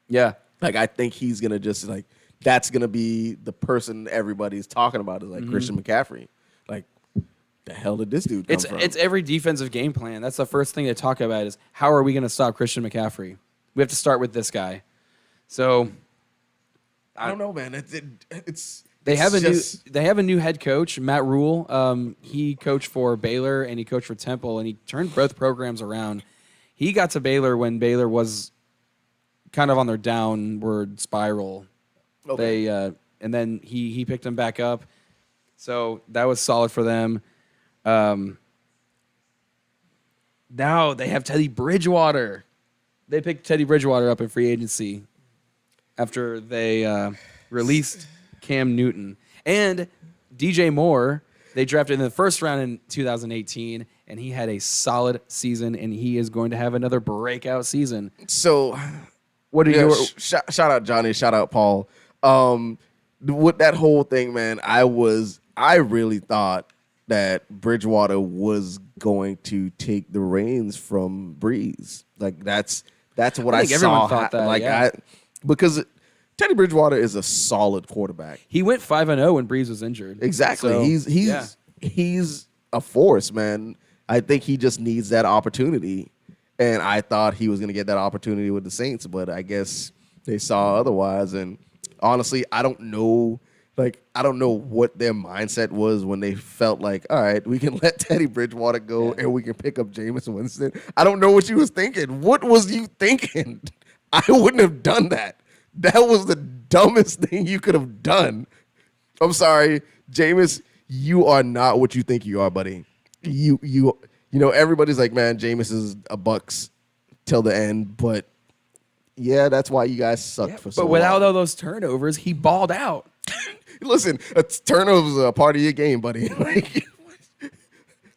Yeah. Like, I think he's going to just, like, that's going to be the person everybody's talking about is, like, Christian McCaffrey. Like, the hell did this dude come from? It's every defensive game plan. That's the first thing they talk about is, how are we going to stop Christian McCaffrey? We have to start with this guy. So I don't know, man. They have a new head coach, Matt Rule. He coached for Baylor and he coached for Temple, and he turned both programs around. He got to Baylor when Baylor was kind of on their downward spiral. Okay. And then he picked them back up. So that was solid for them. Now they have Teddy Bridgewater. They picked Teddy Bridgewater up in free agency after they released Cam Newton. And DJ Moore, they drafted in the first round in 2018, and he had a solid season, and he is going to have another breakout season. So, what are your shout out Johnny, shout out Paul. With that whole thing, man, I really thought that Bridgewater was going to take the reins from Breeze. Like, that's what I think saw. Everyone thought that, like, because Teddy Bridgewater is a solid quarterback. He went 5-0 when Breeze was injured. Exactly. So, he's a force, man. I think he just needs that opportunity. And I thought he was going to get that opportunity with the Saints, but I guess they saw otherwise. And honestly, I don't know what their mindset was when they felt like, all right, we can let Teddy Bridgewater go and we can pick up Jameis Winston. I don't know what you was thinking. What was you thinking? I wouldn't have done that. That was the dumbest thing you could have done. I'm sorry, Jameis, you are not what you think you are, buddy. You everybody's like, man, Jameis is a Bucks till the end, but yeah, that's why you guys sucked for so long. But without all those turnovers, he balled out. Listen, turnovers are a part of your game, buddy. Like,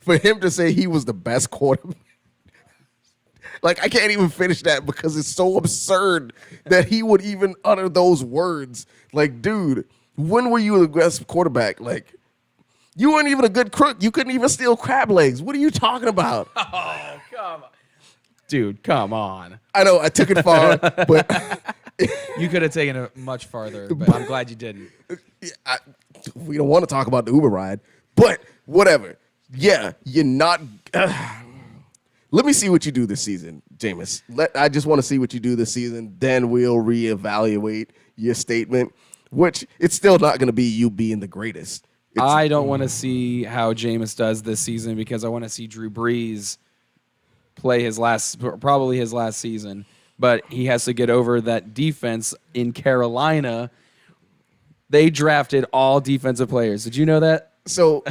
for him to say he was the best quarterback, Like, I can't even finish that because it's so absurd that he would even utter those words. Like, dude, when were you the best quarterback? Like, you weren't even a good crook. You couldn't even steal crab legs. What are you talking about? Oh, come on. Dude, come on. I know I took it far, but You could have taken it much farther, but I'm glad you didn't. we don't want to talk about the Uber ride. But whatever. Yeah, you're not. Let me see what you do this season, Jameis. I just want to see what you do this season. Then we'll reevaluate your statement, which it's still not going to be you being the greatest. I don't want to see how Jameis does this season because I want to see Drew Brees play probably his last season. But he has to get over that defense in Carolina. They drafted all defensive players. Did you know that? So,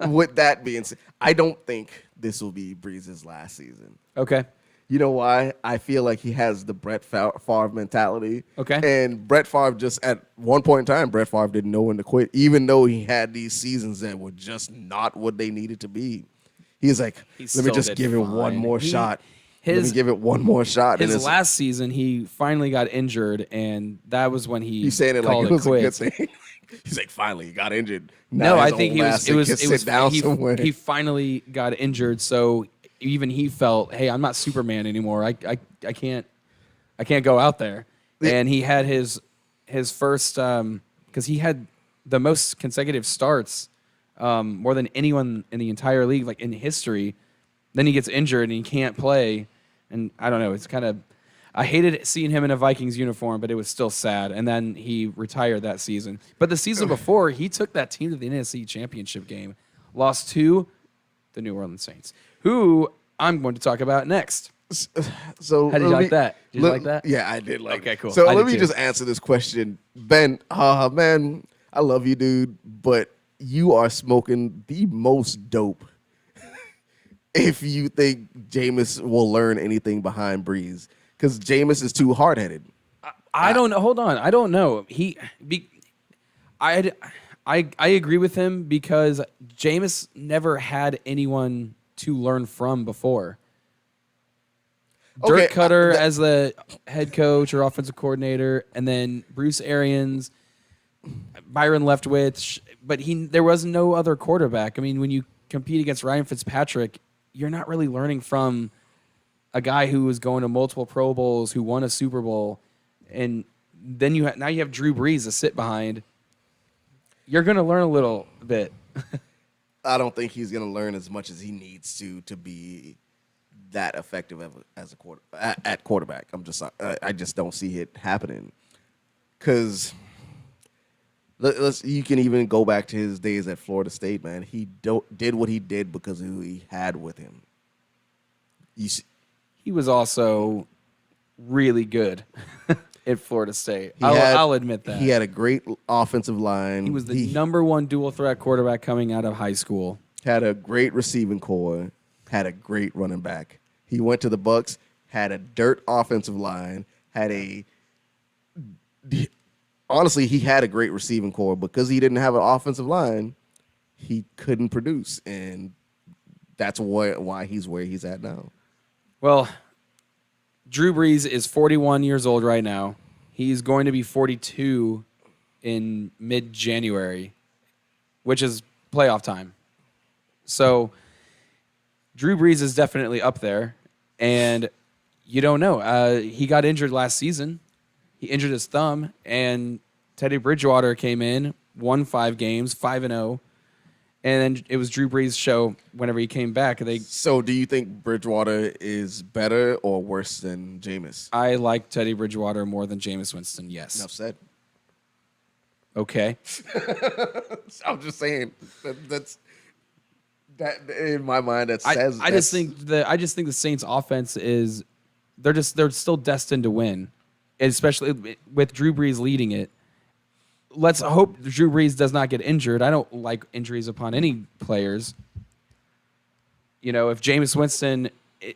with that being said, I don't think this will be Brees' last season. Okay. You know why? I feel like he has the Brett Favre mentality. Okay. And Brett Favre just, at one point in time, Brett Favre didn't know when to quit, even though he had these seasons that were just not what they needed to be. He's like, let me just give it one more shot. Let me give it one more shot. His last season, he finally got injured, and that was when he's saying it like it was quits. a good thing. He's like, finally, he got injured. No, I think he finally got injured, so even he felt, hey, I'm not Superman anymore. I can't go out there. And he had his first because he had the most consecutive starts, more than anyone in the entire league, like in history. Then he gets injured and he can't play, and I don't know. It's kind of I hated seeing him in a Vikings uniform, but it was still sad. And then he retired that season. But the season before, he took that team to the NFC Championship game, lost to the New Orleans Saints, who I'm going to talk about next. So how did you like that? Did you like that? Yeah, I did like. Okay, cool. So let me just answer this question, Ben. Man, I love you, dude, but you are smoking the most dope. If you think Jameis will learn anything behind Brees, because Jameis is too hard-headed. I don't know. Hold on. I don't know. I agree with him because Jameis never had anyone to learn from before. Dirk Cutter as the head coach or offensive coordinator, and then Bruce Arians, Byron Leftwich, but there was no other quarterback. I mean, when you compete against Ryan Fitzpatrick, you're not really learning from a guy who was going to multiple Pro Bowls, who won a Super Bowl, and then now you have Drew Brees to sit behind. You're going to learn a little bit. I don't think he's going to learn as much as he needs to be that effective as a quarterback. I just don't see it happening. Because you can even go back to his days at Florida State, man. He did what he did because of who he had with him. He was also really good at Florida State. I'll admit that. He had a great offensive line. He was the number one dual threat quarterback coming out of high school. Had a great receiving core. Had a great running back. He went to the Bucs. Had a dirt offensive line. Honestly, he had a great receiving core. Because he didn't have an offensive line, he couldn't produce. And that's why he's where he's at now. Well, Drew Brees is 41 years old right now. He's going to be 42 in mid-January, which is playoff time. So Drew Brees is definitely up there, and you don't know. He got injured last season. He injured his thumb, and Teddy Bridgewater came in, won 5 games, 5-0, and then it was Drew Brees' show whenever he came back. So do you think Bridgewater is better or worse than Jameis? I like Teddy Bridgewater more than Jameis Winston, yes. Enough said. Okay. I'm just saying that in my mind that says I just think the Saints offense is they're still destined to win, especially with Drew Brees leading it. Let's hope Drew Brees does not get injured. I don't like injuries upon any players. You know, if Jameis Winston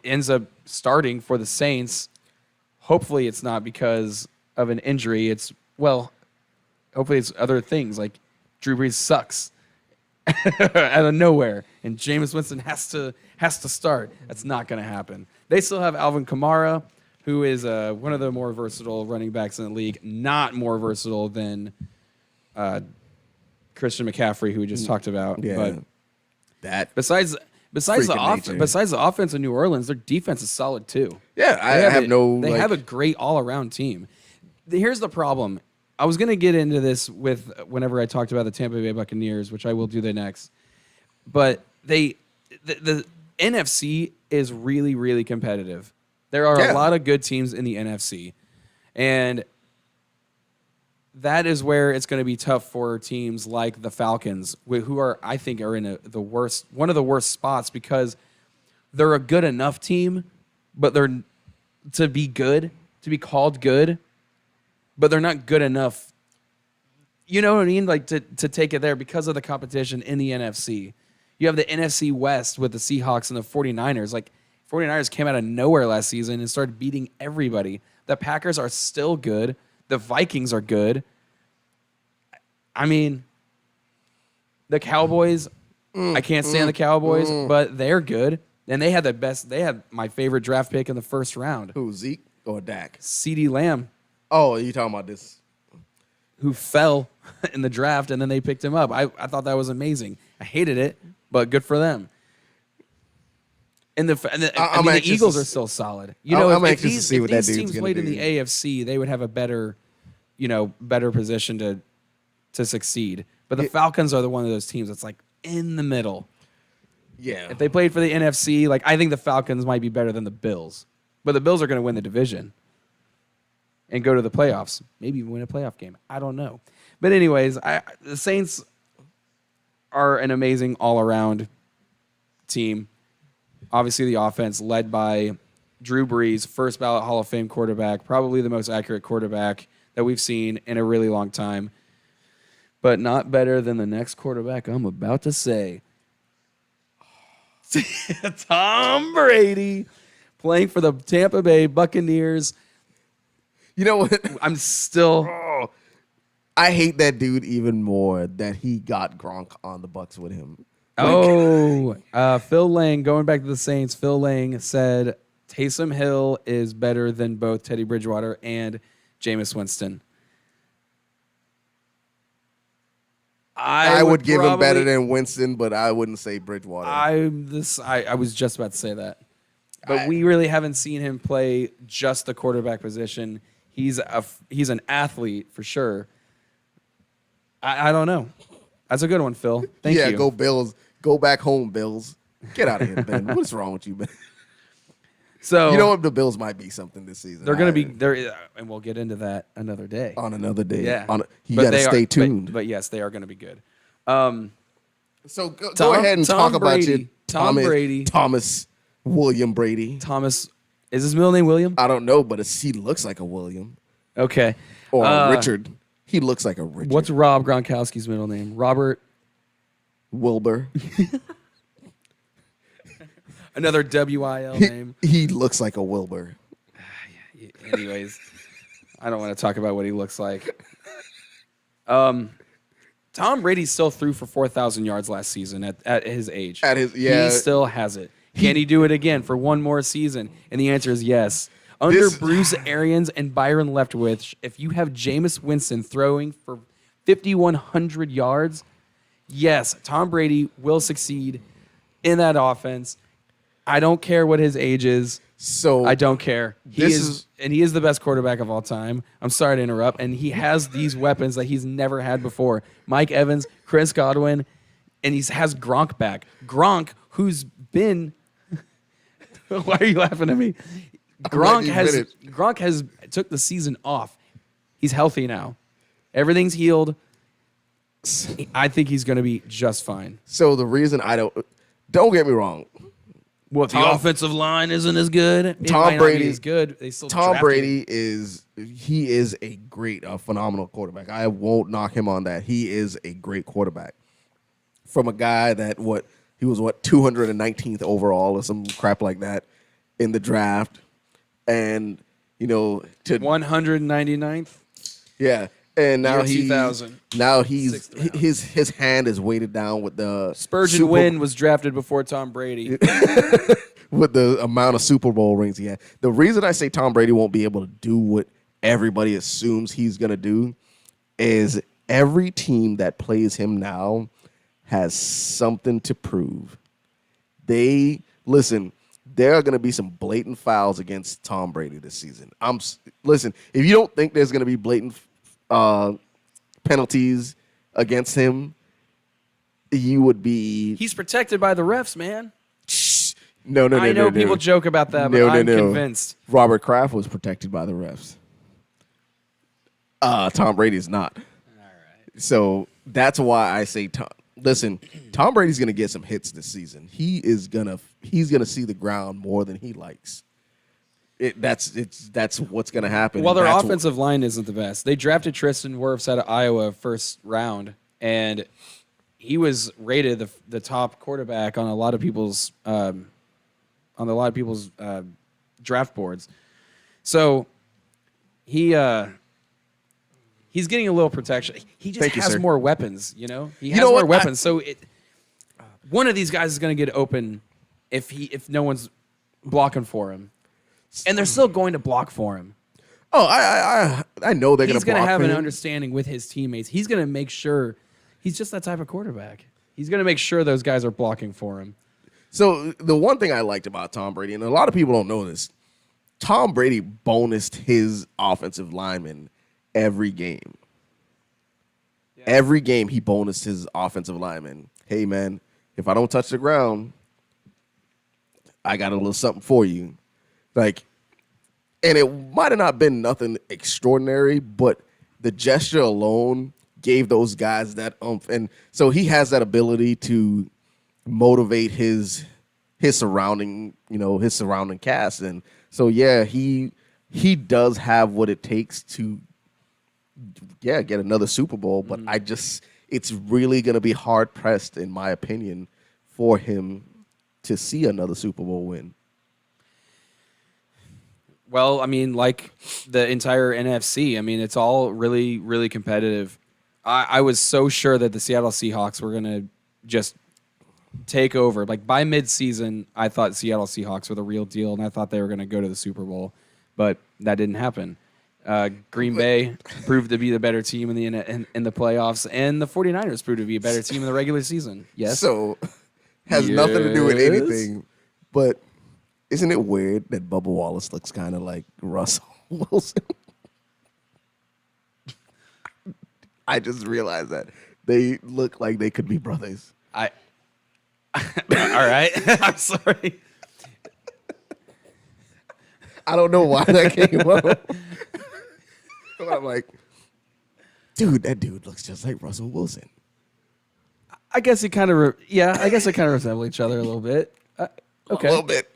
ends up starting for the Saints, hopefully it's not because of an injury. Hopefully it's other things, like Drew Brees sucks out of nowhere, and Jameis Winston has to start. That's not going to happen. They still have Alvin Kamara, who is one of the more versatile running backs in the league. Not more versatile than Christian McCaffrey, who we just talked about. Yeah. But That. besides Freaking nature. besides the offense in New Orleans, their defense is solid too. Yeah, I have no. They like, have a great all-around team. Here's the problem. I was going to get into this with whenever I talked about the Tampa Bay Buccaneers, which I will do that next. But the NFC is really, really competitive. There are a lot of good teams in the NFC, and that is where it's going to be tough for teams like the Falcons, who I think are in one of the worst spots because they're a good enough team, but they're to be called good, but they're not good enough. You know what I mean? Like to take it there because of the competition in the NFC. You have the NFC West with the Seahawks and the 49ers. Like 49ers came out of nowhere last season and started beating everybody. The Packers are still good. The Vikings are good. I mean, the Cowboys, I can't stand the Cowboys, but they're good. And they had my favorite draft pick in the first round. Who, Zeke or Dak? CeeDee Lamb, Oh, you talking about this? who fell in the draft, and then they picked him up. I thought that was amazing. I hated it, but good for them. And the Eagles are still solid. You know, I'm if anxious to see what that these dude's teams gonna played in do. the AFC, they would have a better position to succeed. But the Falcons are one of those teams that's like in the middle. Yeah. If they played for the NFC, like I think the Falcons might be better than the Bills. But the Bills are going to win the division and go to the playoffs. Maybe win a playoff game. I don't know. But anyways, the Saints are an amazing all-around team. Obviously, the offense led by Drew Brees, first ballot Hall of Fame quarterback, probably the most accurate quarterback that we've seen in a really long time. But not better than the next quarterback I'm about to say. Tom Brady playing for the Tampa Bay Buccaneers. You know what? I'm still... I hate that dude even more that he got Gronk on the Bucks with him. Phil Lang, going back to the Saints, Phil Lang said Taysom Hill is better than both Teddy Bridgewater and Jameis Winston. I would give him better than Winston, but I wouldn't say Bridgewater. I was just about to say that. But we really haven't seen him play just the quarterback position. He's an athlete for sure. I don't know. That's a good one, Phil. Thank you. Yeah, go Bills. Go back home, Bills. Get out of here, Ben. What's wrong with you, Ben? So you know what? The Bills might be something this season. They're going to be there, and we'll get into that another day. On another day. Yeah, you got to stay tuned. But yes, they are going to be good. So go ahead and talk about your Thomas William Brady. Thomas, is his middle name William? I don't know, but he looks like a William Okay. or a Richard. He looks like a Richard. What's Rob Gronkowski's middle name? Robert Wilbur? Another WIL name. He looks like a Wilbur. Anyways, I don't want to talk about what he looks like. Tom Brady still threw for 4,000 yards last season at his age. He still has it. Can he do it again for one more season? And the answer is yes. Under Bruce Arians and Byron Leftwich, if you have Jameis Winston throwing for 5,100 yards, yes, Tom Brady will succeed in that offense. I don't care what his age is. So I don't care. He is the best quarterback of all time. I'm sorry to interrupt. And he has these weapons that he's never had before. Mike Evans, Chris Godwin, and he has Gronk back. Gronk, who's been... Why are you laughing at me? Gronk has took the season off. He's healthy now. Everything's healed. I think he's going to be just fine. So the reason don't get me wrong. Well, the offensive line isn't as good. Tom Brady is good. They still Tom Brady is a great, phenomenal quarterback. I won't knock him on that. He is a great quarterback. From a guy that he was 219th overall or some crap like that in the draft, and to 199th. Yeah, and now his hand is weighted down with the Spurgeon Wynn was drafted before Tom Brady. with the amount of Super Bowl rings he had. The reason I say Tom Brady won't be able to do what everybody assumes he's going to do is every team that plays him now has something to prove. Listen, there are going to be some blatant fouls against Tom Brady this season. Listen, if you don't think there's going to be blatant penalties against him, you would be. He's protected by the refs, man. No. I know people joke about that, but I'm convinced. Robert Kraft was protected by the refs. Tom Brady is not. All right. So that's why I say Listen, Tom Brady's gonna get some hits this season. He's gonna see the ground more than he likes. That's what's gonna happen. Well, their offensive line isn't the best. They drafted Tristan Wirfs out of Iowa first round, and he was rated the top quarterback on a lot of people's draft boards. So he's getting a little protection. He just has more weapons, you know? He has more weapons. So one of these guys is going to get open if no one's blocking for him. And they're still going to block for him. Oh, I know they're going to block for him. He's going to have an understanding with his teammates. He's going to make sure he's just that type of quarterback. He's going to make sure those guys are blocking for him. So the one thing I liked about Tom Brady, and a lot of people don't know this, Tom Brady bonused his offensive linemen every game. Yeah. Every game he bonused his offensive linemen. Hey, man, if I don't touch the ground, I got a little something for you. And it might have not been nothing extraordinary, but the gesture alone gave those guys that oomph. And so he has that ability to motivate his surrounding cast. And so, yeah, he does have what it takes to get another Super Bowl, but it's really going to be hard pressed, in my opinion, for him to see another Super Bowl win. Well, I mean, like the entire NFC, I mean, it's all really, really competitive. I was so sure that the Seattle Seahawks were going to just take over. Like by midseason, I thought Seattle Seahawks were the real deal, and I thought they were going to go to the Super Bowl, but that didn't happen. Green Bay proved to be the better team in the playoffs, and the 49ers proved to be a better team in the regular season. Yes. So, has nothing to do with anything, but isn't it weird that Bubba Wallace looks kind of like Russell Wilson? I just realized that. They look like they could be brothers. All right. I'm sorry. I don't know why that came up. But I'm like, dude, that dude looks just like Russell Wilson. I guess it kind of, I guess they kind of resemble each other a little bit. Okay. A little bit.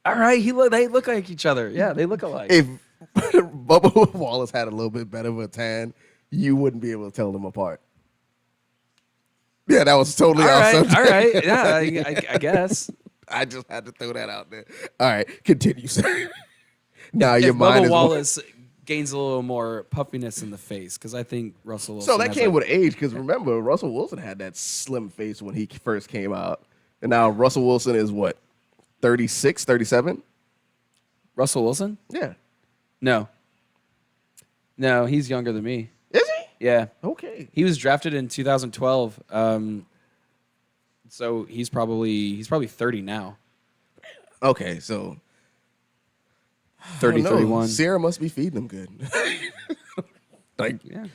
All right. They look like each other. Yeah, they look alike. If Bubba Wallace had a little bit better of a tan, you wouldn't be able to tell them apart. Yeah, that was totally awesome. All right. Yeah, I guess. I just had to throw that out there. All right, continue, sir. Now if your mind Bubba is Wallace gains a little more puffiness in the face, because I think Russell Wilson. So that came with age, because remember, Russell Wilson had that slim face when he first came out. And now Russell Wilson is what, 36, 37? Russell Wilson? Yeah. No, he's younger than me. Is he? Yeah. Okay. He was drafted in 2012. So he's probably 30 now. Okay, so 30, 31. Sierra must be feeding them good. Yeah.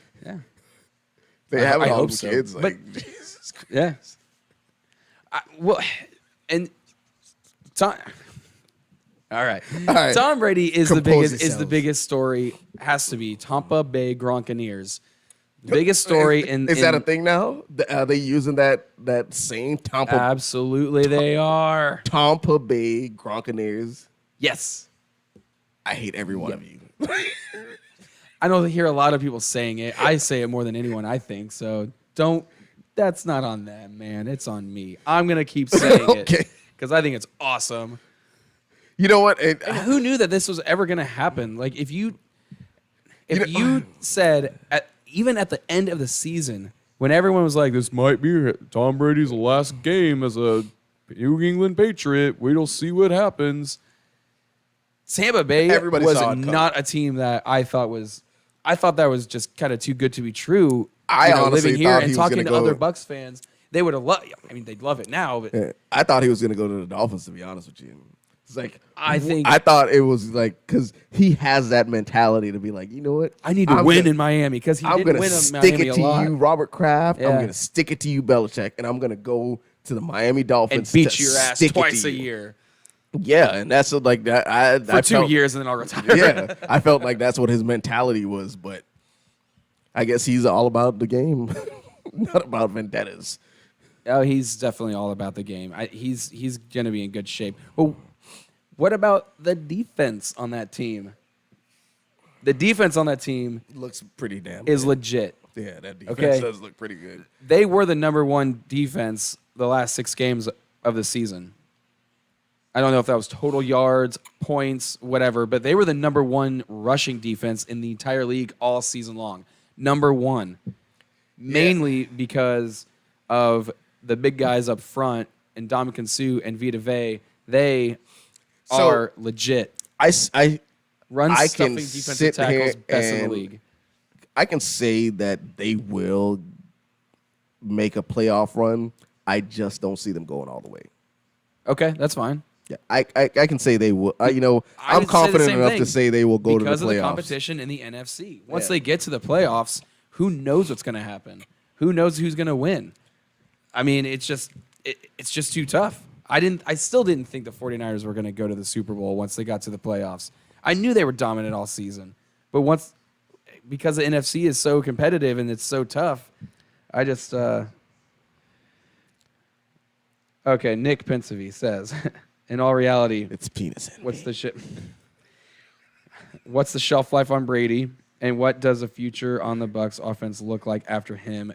They have I all hope the so. kids. But, Jesus Christ. yeah. And Tom. All right. Tom Brady is the biggest story. Has to be Tampa Bay Gronkaneers. Biggest story is that a thing now? Are they using that same Tampa? Absolutely, they are. Tampa Bay Gronkaneers. Yes. I hate every one of you. I don't hear a lot of people saying it. I say it more than anyone, I think. So don't. That's not on them, man. It's on me. I'm gonna keep saying it because I think it's awesome. You know what? And who knew that this was ever gonna happen? Like if you said even at the end of the season, when everyone was like, "This might be Tom Brady's last game as a New England Patriot. We'll see what happens. Tampa Bay Everybody was saw it coming. not a team that I thought that was just kind of too good to be true. I honestly living here thought and he was talking gonna to other go- Bucks fans, they would have loved. I mean, they'd love it now, but Yeah, I thought he was going to go to the Dolphins, to be honest with you. It's like I thought it was like because he has that mentality to be like, you know what? I need to I'm win gonna- in Miami because he I'm didn't gonna win in stick Miami it a to lot you, Robert Kraft. I'm Yeah. gonna stick it to you, Belichick, and I'm gonna go to the Miami and Dolphins beat to your ass stick it to twice a you. year Yeah, and that's what, like that. for I 2 felt- years, and then I'll retire. Yeah, I felt like that's what his mentality was, but I guess he's all about the game, not about vendettas. Oh, he's definitely all about the game. He's gonna be in good shape. Well, what about the defense on that team? The defense on that team Looks pretty damn. is good. legit. Yeah, that defense Okay. does look pretty good. They were the number one defense the last 6 games of the season. I don't know if that was total yards, points, whatever, but they were the number one rushing defense in the entire league all season long. Number one. Mainly because of the big guys up front and Dominican Sue and Vita Vey. They So- are legit. I Run can stuffing defensive sit tackles here best in and- the league. I can say that they will make a playoff run. I just don't see them going all the way. Okay, that's fine. Yeah, I can say they will. I I'm would say the confident same enough thing to say they will go because to the of the playoffs. competition in the NFC. Once Yeah. they get to the playoffs, who knows what's going to happen? Who knows who's going to win? I mean, it's just too tough. I still didn't think the 49ers were going to go to the Super Bowl once they got to the playoffs. I knew they were dominant all season, but because the NFC is so competitive and it's so tough, I just okay. Nick Pensavy says, in all reality, It's penis. what's the shit? What's the shelf life on Brady, and what does the future on the Bucks offense look like after him?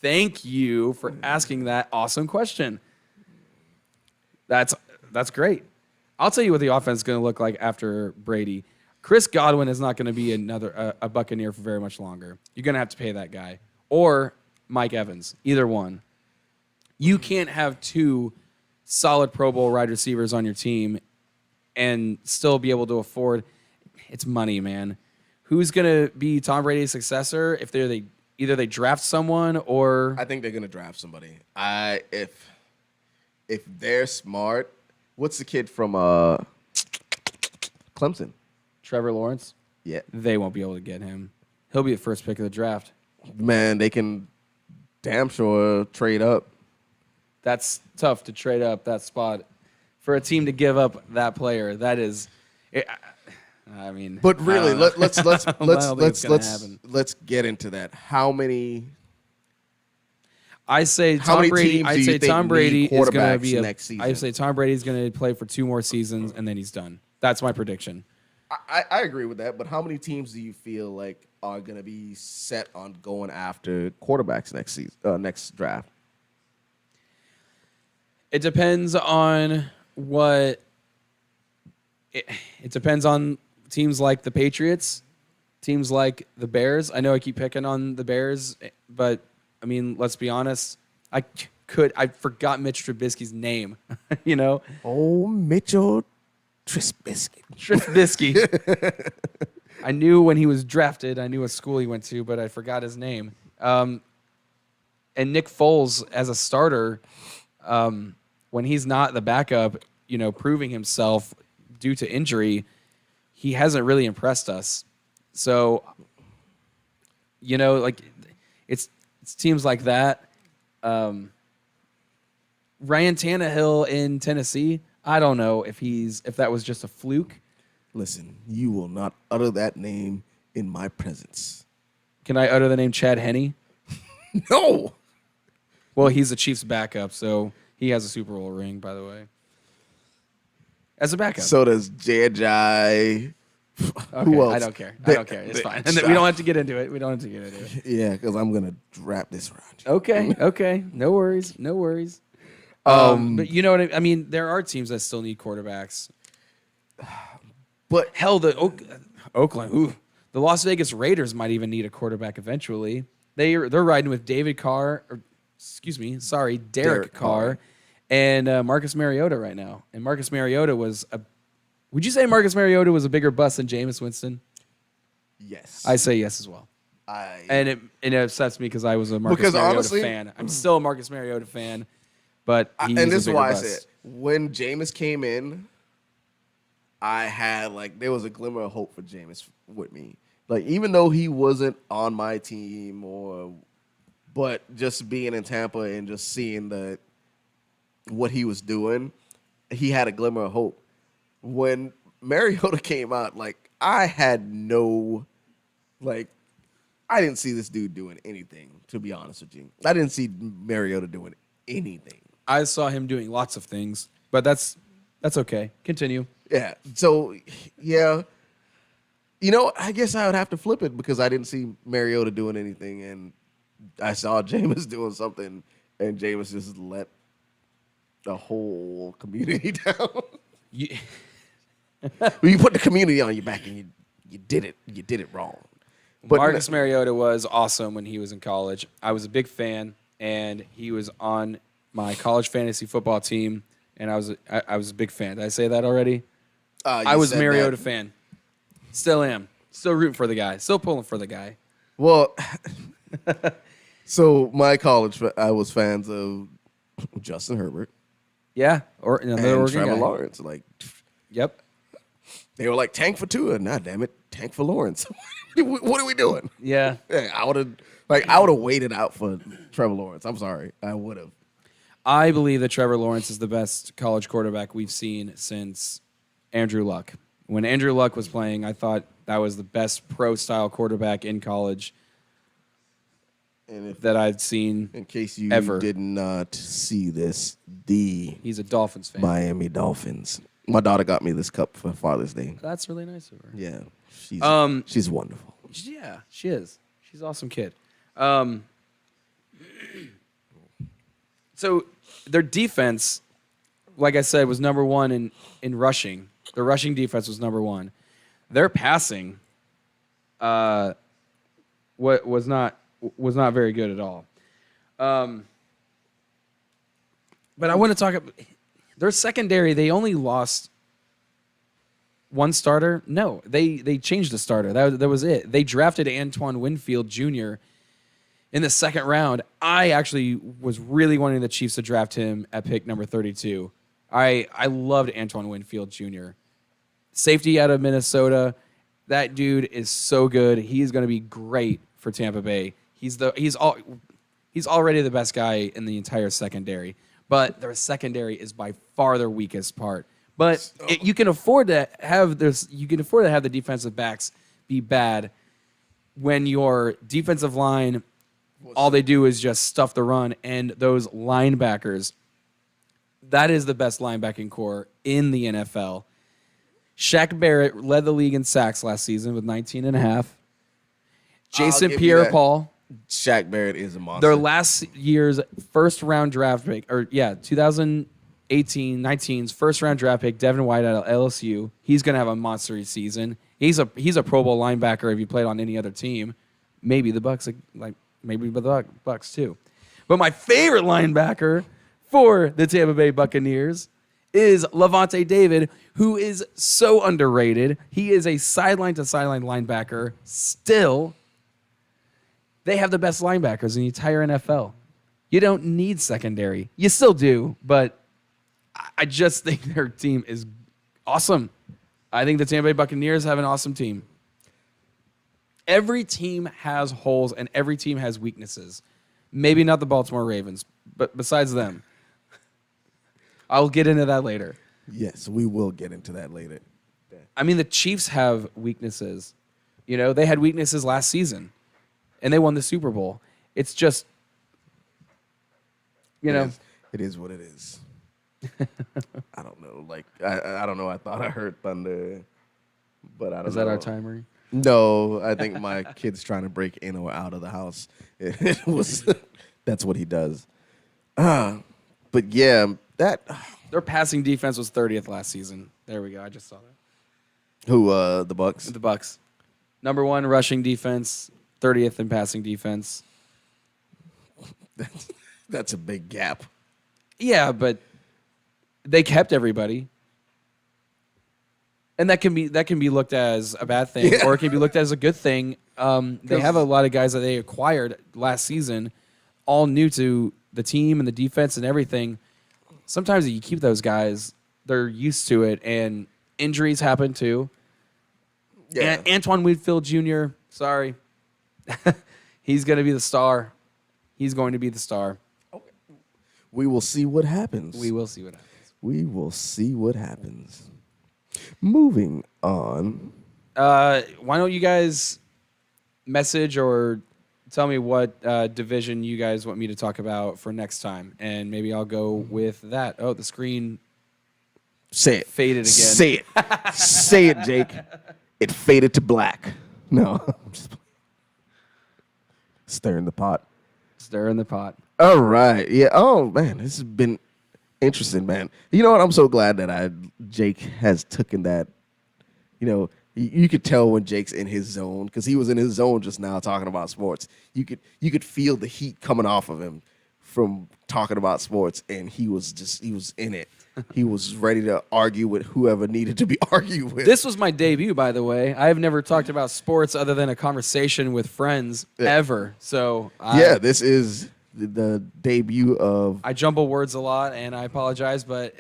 Thank you for asking that awesome question. That's great. I'll tell you what the offense is going to look like after Brady. Chris Godwin is not going to be another a Buccaneer for very much longer. You're going to have to pay that guy, or Mike Evans, either one. You can't have 2 solid Pro Bowl wide receivers on your team and still be able to afford. It's money, man. Who's going to be Tom Brady's successor if either they draft someone or I think they're gonna draft somebody. If they're smart, what's the kid from Clemson? Trevor Lawrence? Yeah, They won't be able to get him. He'll be the first pick of the draft. man, they can damn sure trade up. That's tough to trade up that spot for a team to give up that player. That is, I mean. But really, I don't know. let's I don't think it's gonna let's happen. let's get into that. How many? I say How Tom many Brady. teams do I'd you say think Tom Brady need is going to quarterbacks be next season? I say Tom Brady's going to play for 2 more seasons and then he's done. That's my prediction. I agree with that, but how many teams do you feel like are going to be set on going after quarterbacks next season, next draft? It depends on what. It depends on teams like the Patriots, teams like the Bears. I know I keep picking on the Bears, but I mean, let's be honest. I forgot Mitch Trubisky's name. You know, Oh, Mitchell Trubisky. Trubisky. I knew when he was drafted. I knew what school he went to, but I forgot his name. And Nick Foles as a starter, when he's not the backup, proving himself due to injury, he hasn't really impressed us. So, like it's teams like that. Ryan Tannehill in Tennessee. I don't know if that was just a fluke. Listen, you will not utter that name in my presence. Can I utter the name Chad Henne? No. Well, he's the Chiefs' backup, so he has a Super Bowl ring, by the way. As a backup. So does J.J. Okay, Who else? I don't care. I don't care. It's fine. We don't have to get into it. We don't have to get into it. Yeah, because I'm gonna wrap this around you. Okay. No worries. But you know what I mean? There are teams that still need quarterbacks. But Hell, Oakland. Ooh, the Las Vegas Raiders might even need a quarterback eventually. They're riding with Derek Carr, and Marcus Mariota right now. And Marcus Mariota would you say Marcus Mariota was a bigger bust than Jameis Winston? Yes. I say yes as well. And it upsets me because I was a Marcus Mariota honestly, fan. I'm still a Marcus Mariota fan, but he's and this a is bigger why bust. I said when Jameis came in, I had there was a glimmer of hope for Jameis with me. Like even though he wasn't on my team but just being in Tampa and just seeing what he was doing, he had a glimmer of hope. When Mariota came out, I had no I didn't see this dude doing anything, to be honest with you. I didn't see Mariota doing anything. I saw him doing lots of things, but that's okay. Continue. Yeah. So, yeah. I guess I would have to flip it because I didn't see Mariota doing anything, and I saw Jameis doing something, and Jameis just let the whole community down. You, You put the community on your back, and you did it. You did it wrong. But Marcus Mariota was awesome when he was in college. I was a big fan, and he was on my college fantasy football team, and I was a big fan. Did I say that already? I was a Mariota fan. Still am. Still rooting for the guy. Still pulling for the guy. Well, so my college, I was fans of Justin Herbert Yeah, or another and Oregon Trevor guy. Lawrence. Yep. They were like, tank for Tua. Nah, damn it, tank for Lawrence. What are we doing? Yeah. Yeah, I would have waited out for Trevor Lawrence. I'm sorry, I would have. I believe that Trevor Lawrence is the best college quarterback we've seen since Andrew Luck. When Andrew Luck was playing, I thought that was the best pro-style quarterback in college And that I'd seen. in case you ever. did not see this, He's a Dolphins fan. Miami Dolphins. My daughter got me this cup for Father's Day. That's really nice of her. Yeah, she's wonderful. Yeah, she is. She's an awesome kid. So their defense, like I said, was number one in rushing. Their rushing defense was number one. Their passing was not very good at all. But I want to talk about their secondary. They only lost one starter. No, they changed the starter. That was it. They drafted Antoine Winfield Jr. in the second round. I actually was really wanting the Chiefs to draft him at pick number 32. I loved Antoine Winfield Jr. Safety out of Minnesota. That dude is so good. He's going to be great for Tampa Bay. He's already the best guy in the entire secondary. But their secondary is by far their weakest part. But you can afford to have this. You can afford to have the defensive backs be bad when your defensive line, all they do is just stuff the run, and those linebackers. That is the best linebacking core in the NFL. Shaq Barrett led the league in sacks last season with 19 and a half. Jason give you that. Pierre-Paul. Shaq Barrett is a monster. Their last year's first round draft pick, 2018-19's first round draft pick, Devin White out of LSU. He's going to have a monster season. He's a Pro Bowl linebacker if you played on any other team. Maybe the Bucks, maybe the Bucks too. But my favorite linebacker for the Tampa Bay Buccaneers is Levante David, who is so underrated. He is a sideline to sideline linebacker still. They have the best linebackers in the entire NFL. You don't need secondary. You still do, but I just think their team is awesome. I think the Tampa Bay Buccaneers have an awesome team. Every team has holes and every team has weaknesses. Maybe not the Baltimore Ravens, but besides them. I'll get into that later. Yes, we will get into that later. I mean, the Chiefs have weaknesses. They had weaknesses last season, and they won the Super Bowl. It's just, It is what it is. I don't know. I don't know. I thought I heard thunder, but I don't know. Is that our timer? No, I think my kid's trying to break in or out of the house. It was. That's what he does. But yeah, Their passing defense was 30th last season. There we go. I just saw that. who the Bucks. The Bucks. Number one rushing defense, 30th in passing defense. That's a big gap. Yeah, but they kept everybody. And that can be looked as a bad thing, or it can be looked as a good thing. They have a lot of guys that they acquired last season, all new to the team and the defense and everything. Sometimes you keep those guys, they're used to it, and injuries happen too. Yeah. Antoine Winfield Jr., sorry. He's going to be the star. He's going to be the star. We will see what happens. We will see what happens. We will see what happens. Moving on. Why don't you guys message or tell me what division you guys want me to talk about for next time, and maybe I'll go with that. Oh, the screen Say it. faded again. Say it. Say it, Jake. It faded to black. No. I'm just stirring the pot. Stir in the pot. All right. Yeah. Oh man, this has been interesting, man. You know what? I'm so glad that Jake has taken that. You know, you could tell when Jake's in his zone because he was in his zone just now talking about sports. You could feel the heat coming off of him from talking about sports, and he was in it. He was ready to argue with whoever needed to be argued with. This was my debut, by the way. I have never talked about sports other than a conversation with friends ever. So this is the debut of. I jumble words a lot, and I apologize, but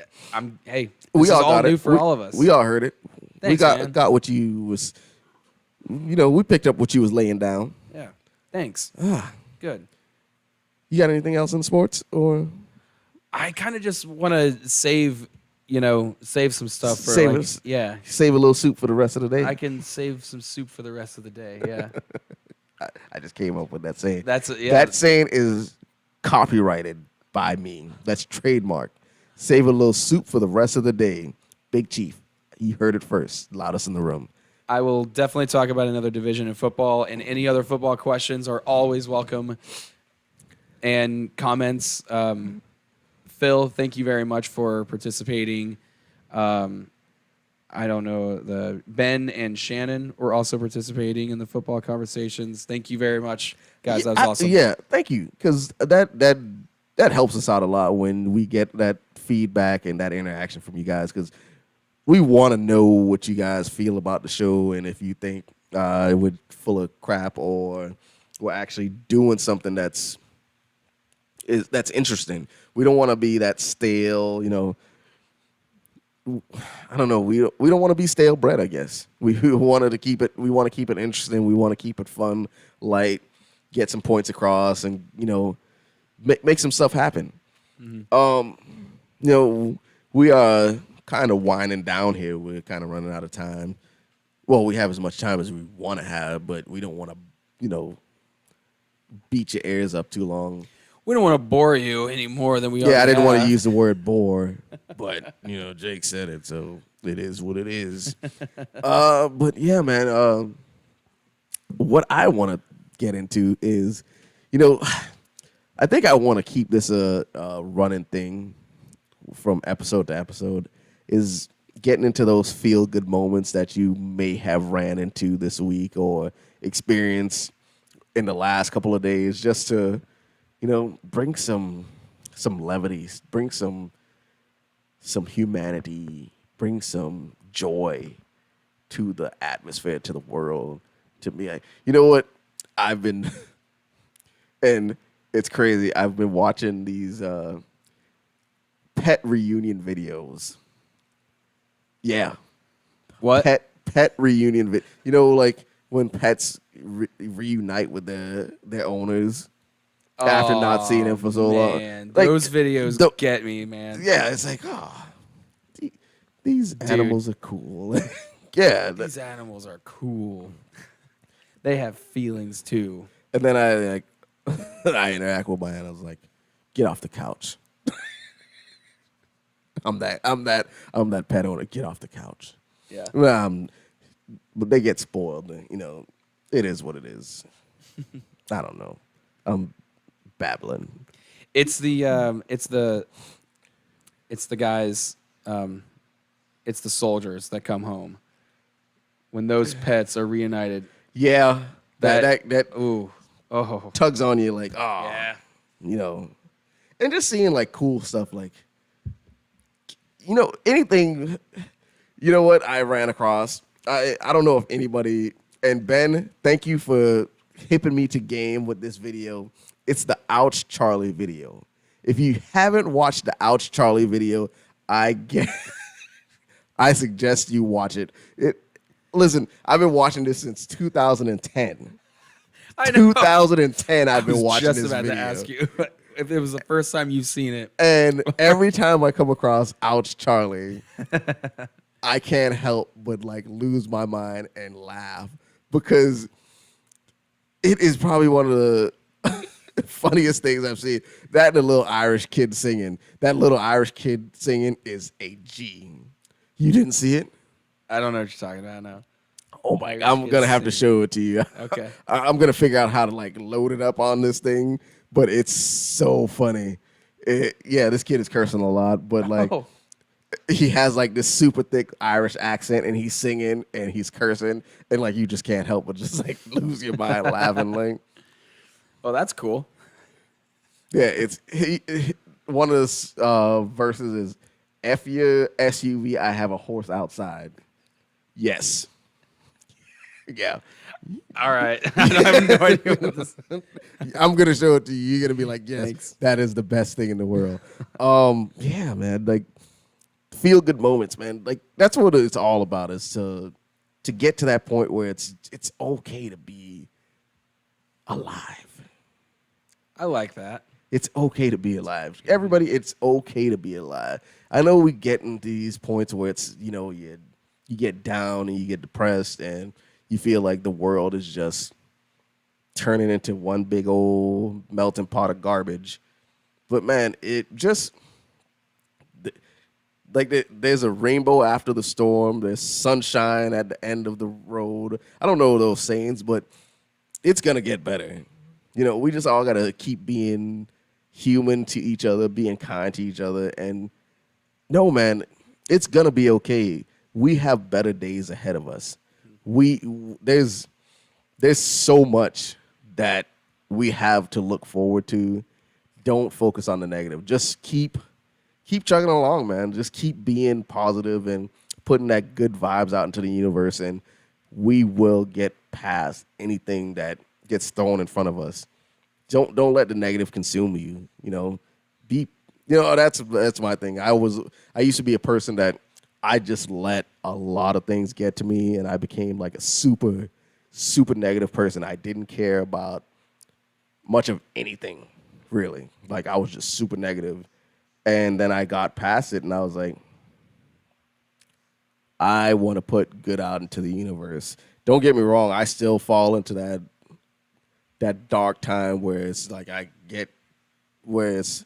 this We is all all got new it. for all of us. We all heard it. Thanks, we man. got what you was. You know, we picked up what you was laying down. Yeah. Thanks. Good. You got anything else in sports or? I kind of just want to save some stuff for Save like, us. yeah. Save a little soup for the rest of the day. I can save some soup for the rest of the day. Yeah. I just came up with that saying. Yeah. That saying is copyrighted by me. That's trademark. Save a little soup for the rest of the day. Big Chief. He heard it first. Loudest in the room. I will definitely talk about another division in football, and any other football questions are always welcome. And comments. Phil, thank you very much for participating. I don't know, Ben and Shannon were also participating in the football conversations. Thank you very much, guys. That was awesome. Yeah, thank you. Because that helps us out a lot when we get that feedback and that interaction from you guys. Because we want to know what you guys feel about the show and if you think it would full of crap or we're actually doing something that's interesting. We don't want to be that stale, you know. I don't know. We don't want to be stale bread, I guess. We wanted to keep it. We want to keep it interesting. We want to keep it fun, light, get some points across, and you know, make some stuff happen. Mm-hmm. You know, we are kind of winding down here. We're kind of running out of time. Well, we have as much time as we want to have, but we don't want to, you know, beat your ears up too long. We don't want to bore you any more than we already I didn't want to have. use the word bore, but you know, Jake said it, so it is what it is. But yeah, man. What I want to get into is, you know, I think I want to keep this a running thing from episode to episode. Is getting into those feel good moments that you may have ran into this week or experienced in the last couple of days, just to, you know, bring some levity, bring some humanity, bring some joy to the atmosphere, to the world, to me. You know what? I've been, and it's crazy, I've been watching these pet reunion videos. Yeah. What? Pet reunion you know, like when pets reunite with their owners after not seeing them for so long. Like, those videos get me, man. Yeah, it's like, these animals are cool. Yeah. These animals are cool. They have feelings too. And then I interact with my animals like, get off the couch. I'm that pet owner. Get off the couch. Yeah. But they get spoiled. You know, it is what it is. I don't know. I'm babbling. It's the guys. It's the soldiers that come home when those pets are reunited. Yeah. That ooh. Oh. tugs on you like, Yeah. You know, and just seeing like cool stuff like, anything. You know what I ran across? I don't know if anybody. And Ben, thank you for hipping me to game with this video. It's the Ouch Charlie video. If you haven't watched the Ouch Charlie video, I get. I suggest you watch it. Listen, I've been watching this since 2010. I know. 2010, I've been watching Just this about video. to ask you if it was the first time you've seen it. And every time I come across Ouch Charlie, I can't help but like lose my mind and laugh because it is probably one of the funniest things I've seen. That and the little Irish kid singing. That little Irish kid singing is a G. You didn't see it? I don't know what you're talking about now. Oh my God. I'm going to have to show it to you. Okay. I'm going to figure out how to like load it up on this thing, but it's so funny. Yeah, this kid is cursing a lot, but like he has like this super thick Irish accent and he's singing and he's cursing and like you just can't help but just like lose your mind laughing. Like, oh, that's cool. yeah, it's one of the verses is F your SUV, I have a horse outside. Yes. Yeah. All right. I have no idea what this is. I'm going to show it to you. You're going to be like, yes, Thanks. that is the best thing in the world. Yeah, man. Like, feel good moments, man. Like, that's what it's all about is to get to that point where it's okay to be alive. I like that. It's okay to be alive. Everybody, it's okay to be alive. I know we get into these points where it's, you get down and you get depressed and you feel like the world is just turning into one big old melting pot of garbage. But man, it just there's a rainbow after the storm. There's sunshine at the end of the road. I don't know those sayings, but it's going to get better. We just all got to keep being human to each other, being kind to each other. And no, man, it's going to be okay. We have better days ahead of us. There's so much that we have to look forward to. Don't focus on the negative. Just keep chugging along, man. Just keep being positive and putting that good vibes out into the universe, and we will get past anything that gets thrown in front of us. Don't let the negative consume you. That's my thing. I used to be a person that I just let a lot of things get to me, and I became like a super, super negative person. I didn't care about much of anything, really. Like, I was just super negative. And then I got past it, and I was like, I want to put good out into the universe. Don't get me wrong. I still fall into that dark time where it's like where it's,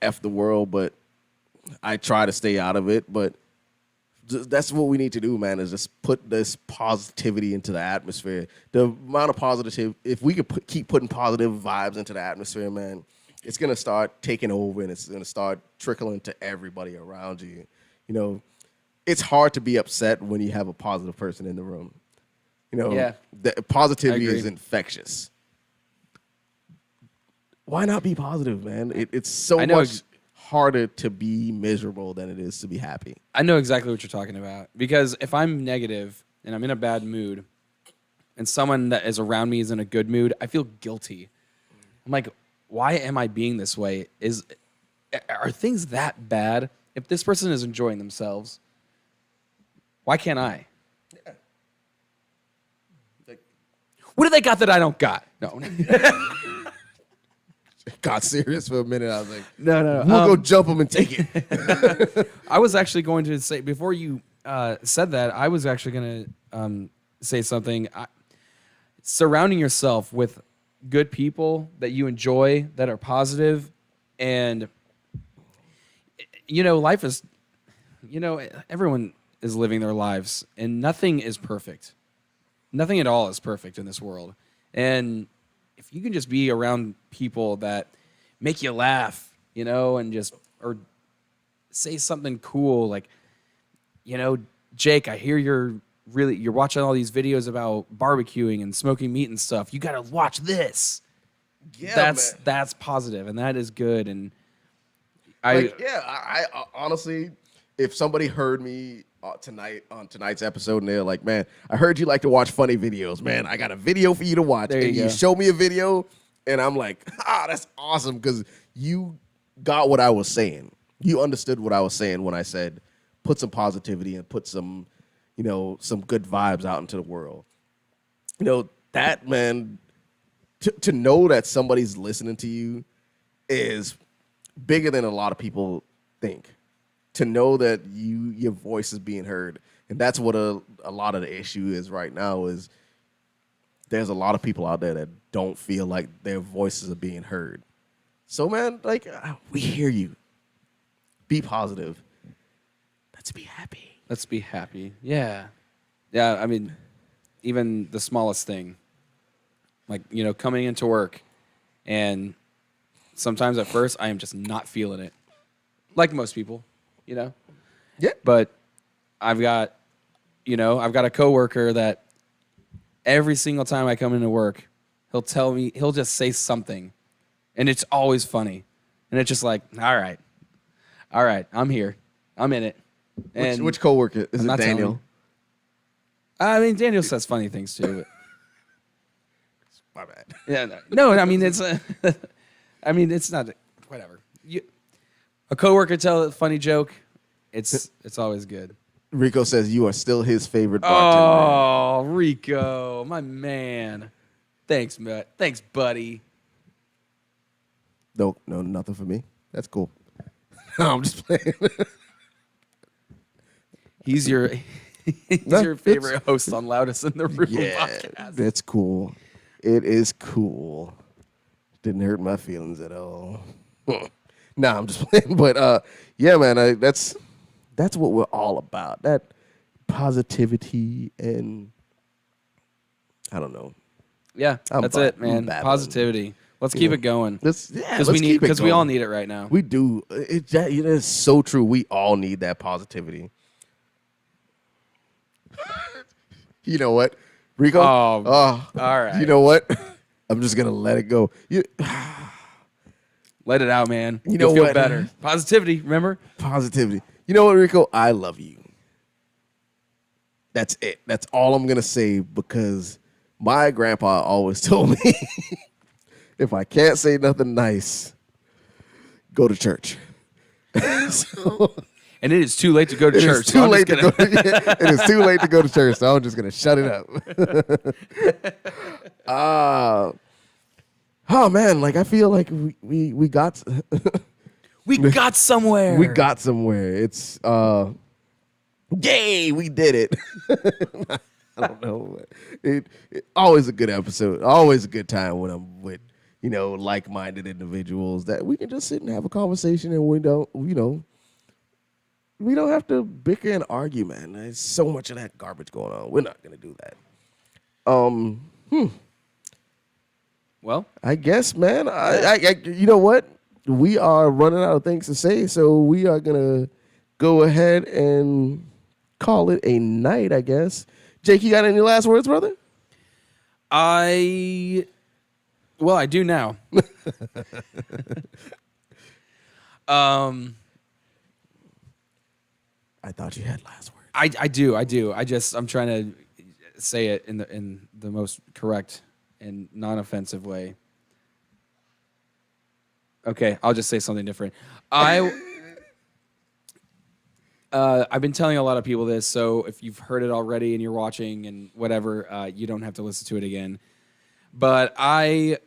F the world, but I try to stay out of it, but that's what we need to do, man, is just put this positivity into the atmosphere. The amount of positive, if we could keep putting positive vibes into the atmosphere, man, it's going to start taking over and it's going to start trickling to everybody around you. It's hard to be upset when you have a positive person in the room. Yeah, the positivity is infectious. Why not be positive, man? It's so much harder to be miserable than it is to be happy. I know exactly what you're talking about, because if I'm negative and I'm in a bad mood and someone that is around me is in a good mood, I feel guilty. I'm like, why am I being this way? Are things that bad? If this person is enjoying themselves, why can't I? Yeah. What do they got that I don't got? No. Got serious for a minute. I was like, no. We'll go jump them and take it. I was actually going to say, before you said that, I was actually going to say something. Surrounding yourself with good people that you enjoy, that are positive, and, life is, everyone is living their lives, and nothing is perfect. Nothing at all is perfect in this world. And if you can just be around people that make you laugh, and or say something cool, like, Jake, I hear you're watching all these videos about barbecuing and smoking meat and stuff. You got to watch this. Yeah, that's positive, and that is good. And Like, yeah, I honestly, if somebody heard me tonight on tonight's episode and they're like, man, I heard you like to watch funny videos, man. I got a video for you to watch. There and you you go. show me a video, and I'm like, that's awesome because you got what I was saying. You understood what I was saying when I said put some positivity and put some, some good vibes out into the world. That, man, to know that somebody's listening to you is bigger than a lot of people think. To know that your voice is being heard, and that's what a lot of the issue is right now. Is there's a lot of people out there that don't feel like their voices are being heard. So, man, like we hear you. Be positive. Let's be happy. Let's be happy. Yeah. Yeah, I mean, even the smallest thing. Like, coming into work, and sometimes at first I am just not feeling it. Like most people, Yeah. But I've got a coworker that every single time I come into work, he'll just say something, and it's always funny. And it's just like, all right, I'm here. I'm in it. And Which coworker? Is I'm it not telling Daniel? you. I mean, Daniel says funny things too. My bad. Yeah, no, I mean it's it's not whatever. A coworker tell a funny joke, it's always good. Rico says you are still his favorite bartender. Oh, Rico, my man. Thanks, Matt. Thanks, buddy. No, nothing for me. That's cool. No, I'm just playing. He's your It's- favorite host on Loudest in the Room Yeah, podcast. that's cool. It is cool. Didn't hurt my feelings at all. Nah, I'm just playing. But yeah, man, that's what we're all about. That positivity and I don't know. Yeah, that's it, man. babbling. Positivity. Let's keep it going. Let's Because we all need it right now. We do. It is so true. We all need that positivity. You know what, Rico? Oh, all right. You know what? I'm just gonna let it go. Let it out, man. You know You'll feel what? better. Positivity, remember? Positivity. You know what, Rico? I love you. That's it. That's all I'm gonna say because my grandpa always told me if I can't say nothing nice, go to church. So, And it is too late to go to church. It's too late to go. It is too late to go to church, so I'm just gonna shut it up. Oh man, like I feel like we got We got somewhere. we got somewhere. It's yay, we did it. I don't know. It always a good episode. Always a good time when I'm with like-minded individuals that we can just sit and have a conversation and we don't have to bicker and argue, man. There's so much of that garbage going on. We're not gonna do that. Well, I guess, man. I you know what? We are running out of things to say, so we are gonna go ahead and call it a night, I guess. Jake, you got any last words, brother? I do now. I thought you had last words. I do. I'm trying to say it in the most correct and non-offensive way. Okay, I'll just say something different. I've been telling a lot of people this, so if you've heard it already and you're watching and whatever, you don't have to listen to it again. But I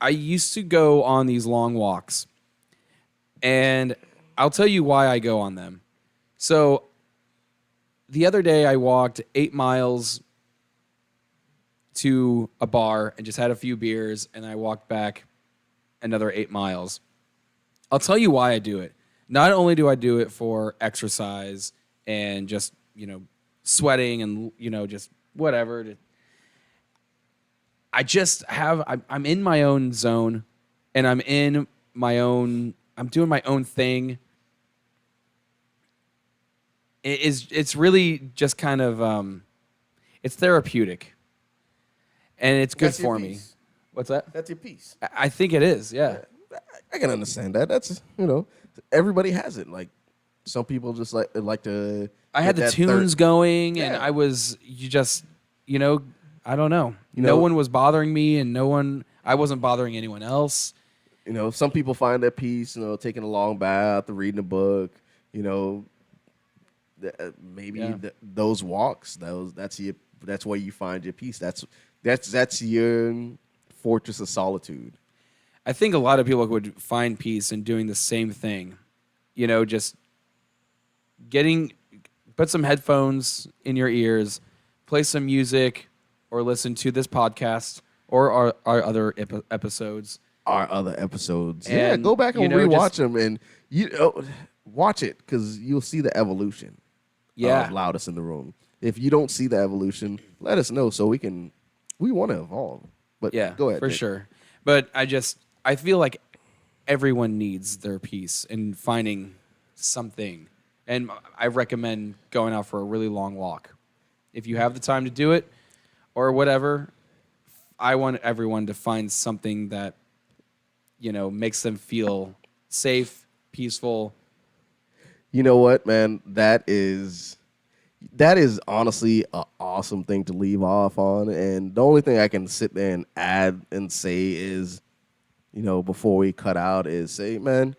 used to go on these long walks, and I'll tell you why I go on them. So the other day I walked 8 miles to a bar and just had a few beers, and I walked back another 8 miles. I'll tell you why I do it. Not only do I do it for exercise and just, sweating and, just whatever. I'm in my own zone, and I'm doing my own thing. It's really just kind of, it's therapeutic, and it's good That's your for me. piece. What's that? That's your piece. I think it is, yeah. I can understand that. That's everybody has it. Like some people just like to. I get had the that tunes third. going, and Yeah. I was I don't know. You No know, one was bothering me, and I wasn't bothering anyone else. some people find their peace. Taking a long bath, reading a book. You know, maybe Yeah. those walks. That's where you find your peace. That's your fortress of solitude. I think a lot of people would find peace in doing the same thing. Just put some headphones in your ears, play some music, or listen to this podcast or our other episodes. Our other episodes. Yeah, And, go back and just, rewatch them and watch it because you'll see the evolution yeah, of Loudest in the Room. If you don't see the evolution, let us know so we want to evolve. But yeah, go ahead, for Nick. sure. But I feel like everyone needs their peace and finding something. And I recommend going out for a really long walk. If you have the time to do it or whatever, I want everyone to find something that, makes them feel safe, peaceful. You know what, man? That is honestly an awesome thing to leave off on. And the only thing I can sit there and add and say is, before we cut out, is say, man,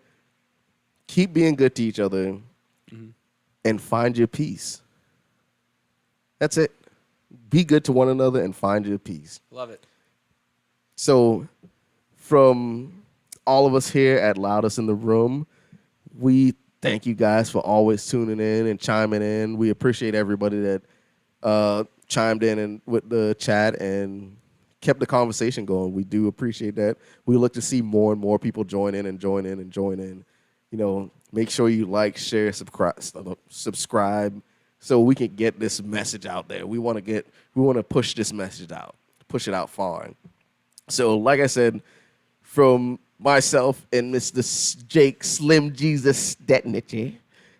keep being good to each other and find your peace. That's it. Be good to one another and find your peace. Love it. So, from all of us here at Loudest in the Room, we thank you guys for always tuning in and chiming in. We appreciate everybody that chimed in and with the chat and kept the conversation going. We do appreciate that. We look to see more and more people join in and join in and join in. Make sure you like, share, subscribe, so we can get this message out there. We want to push this message out, push it out far. So, like I said, from myself and Mr. Jake Slim Jesus Stetniche,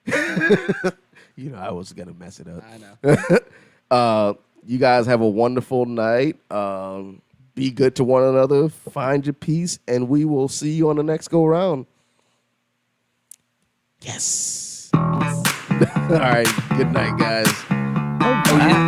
I was gonna mess it up. I know. You guys have a wonderful night. Be good to one another. Find your peace, and we will see you on the next go round. Yes. All right. Good night, guys. Oh,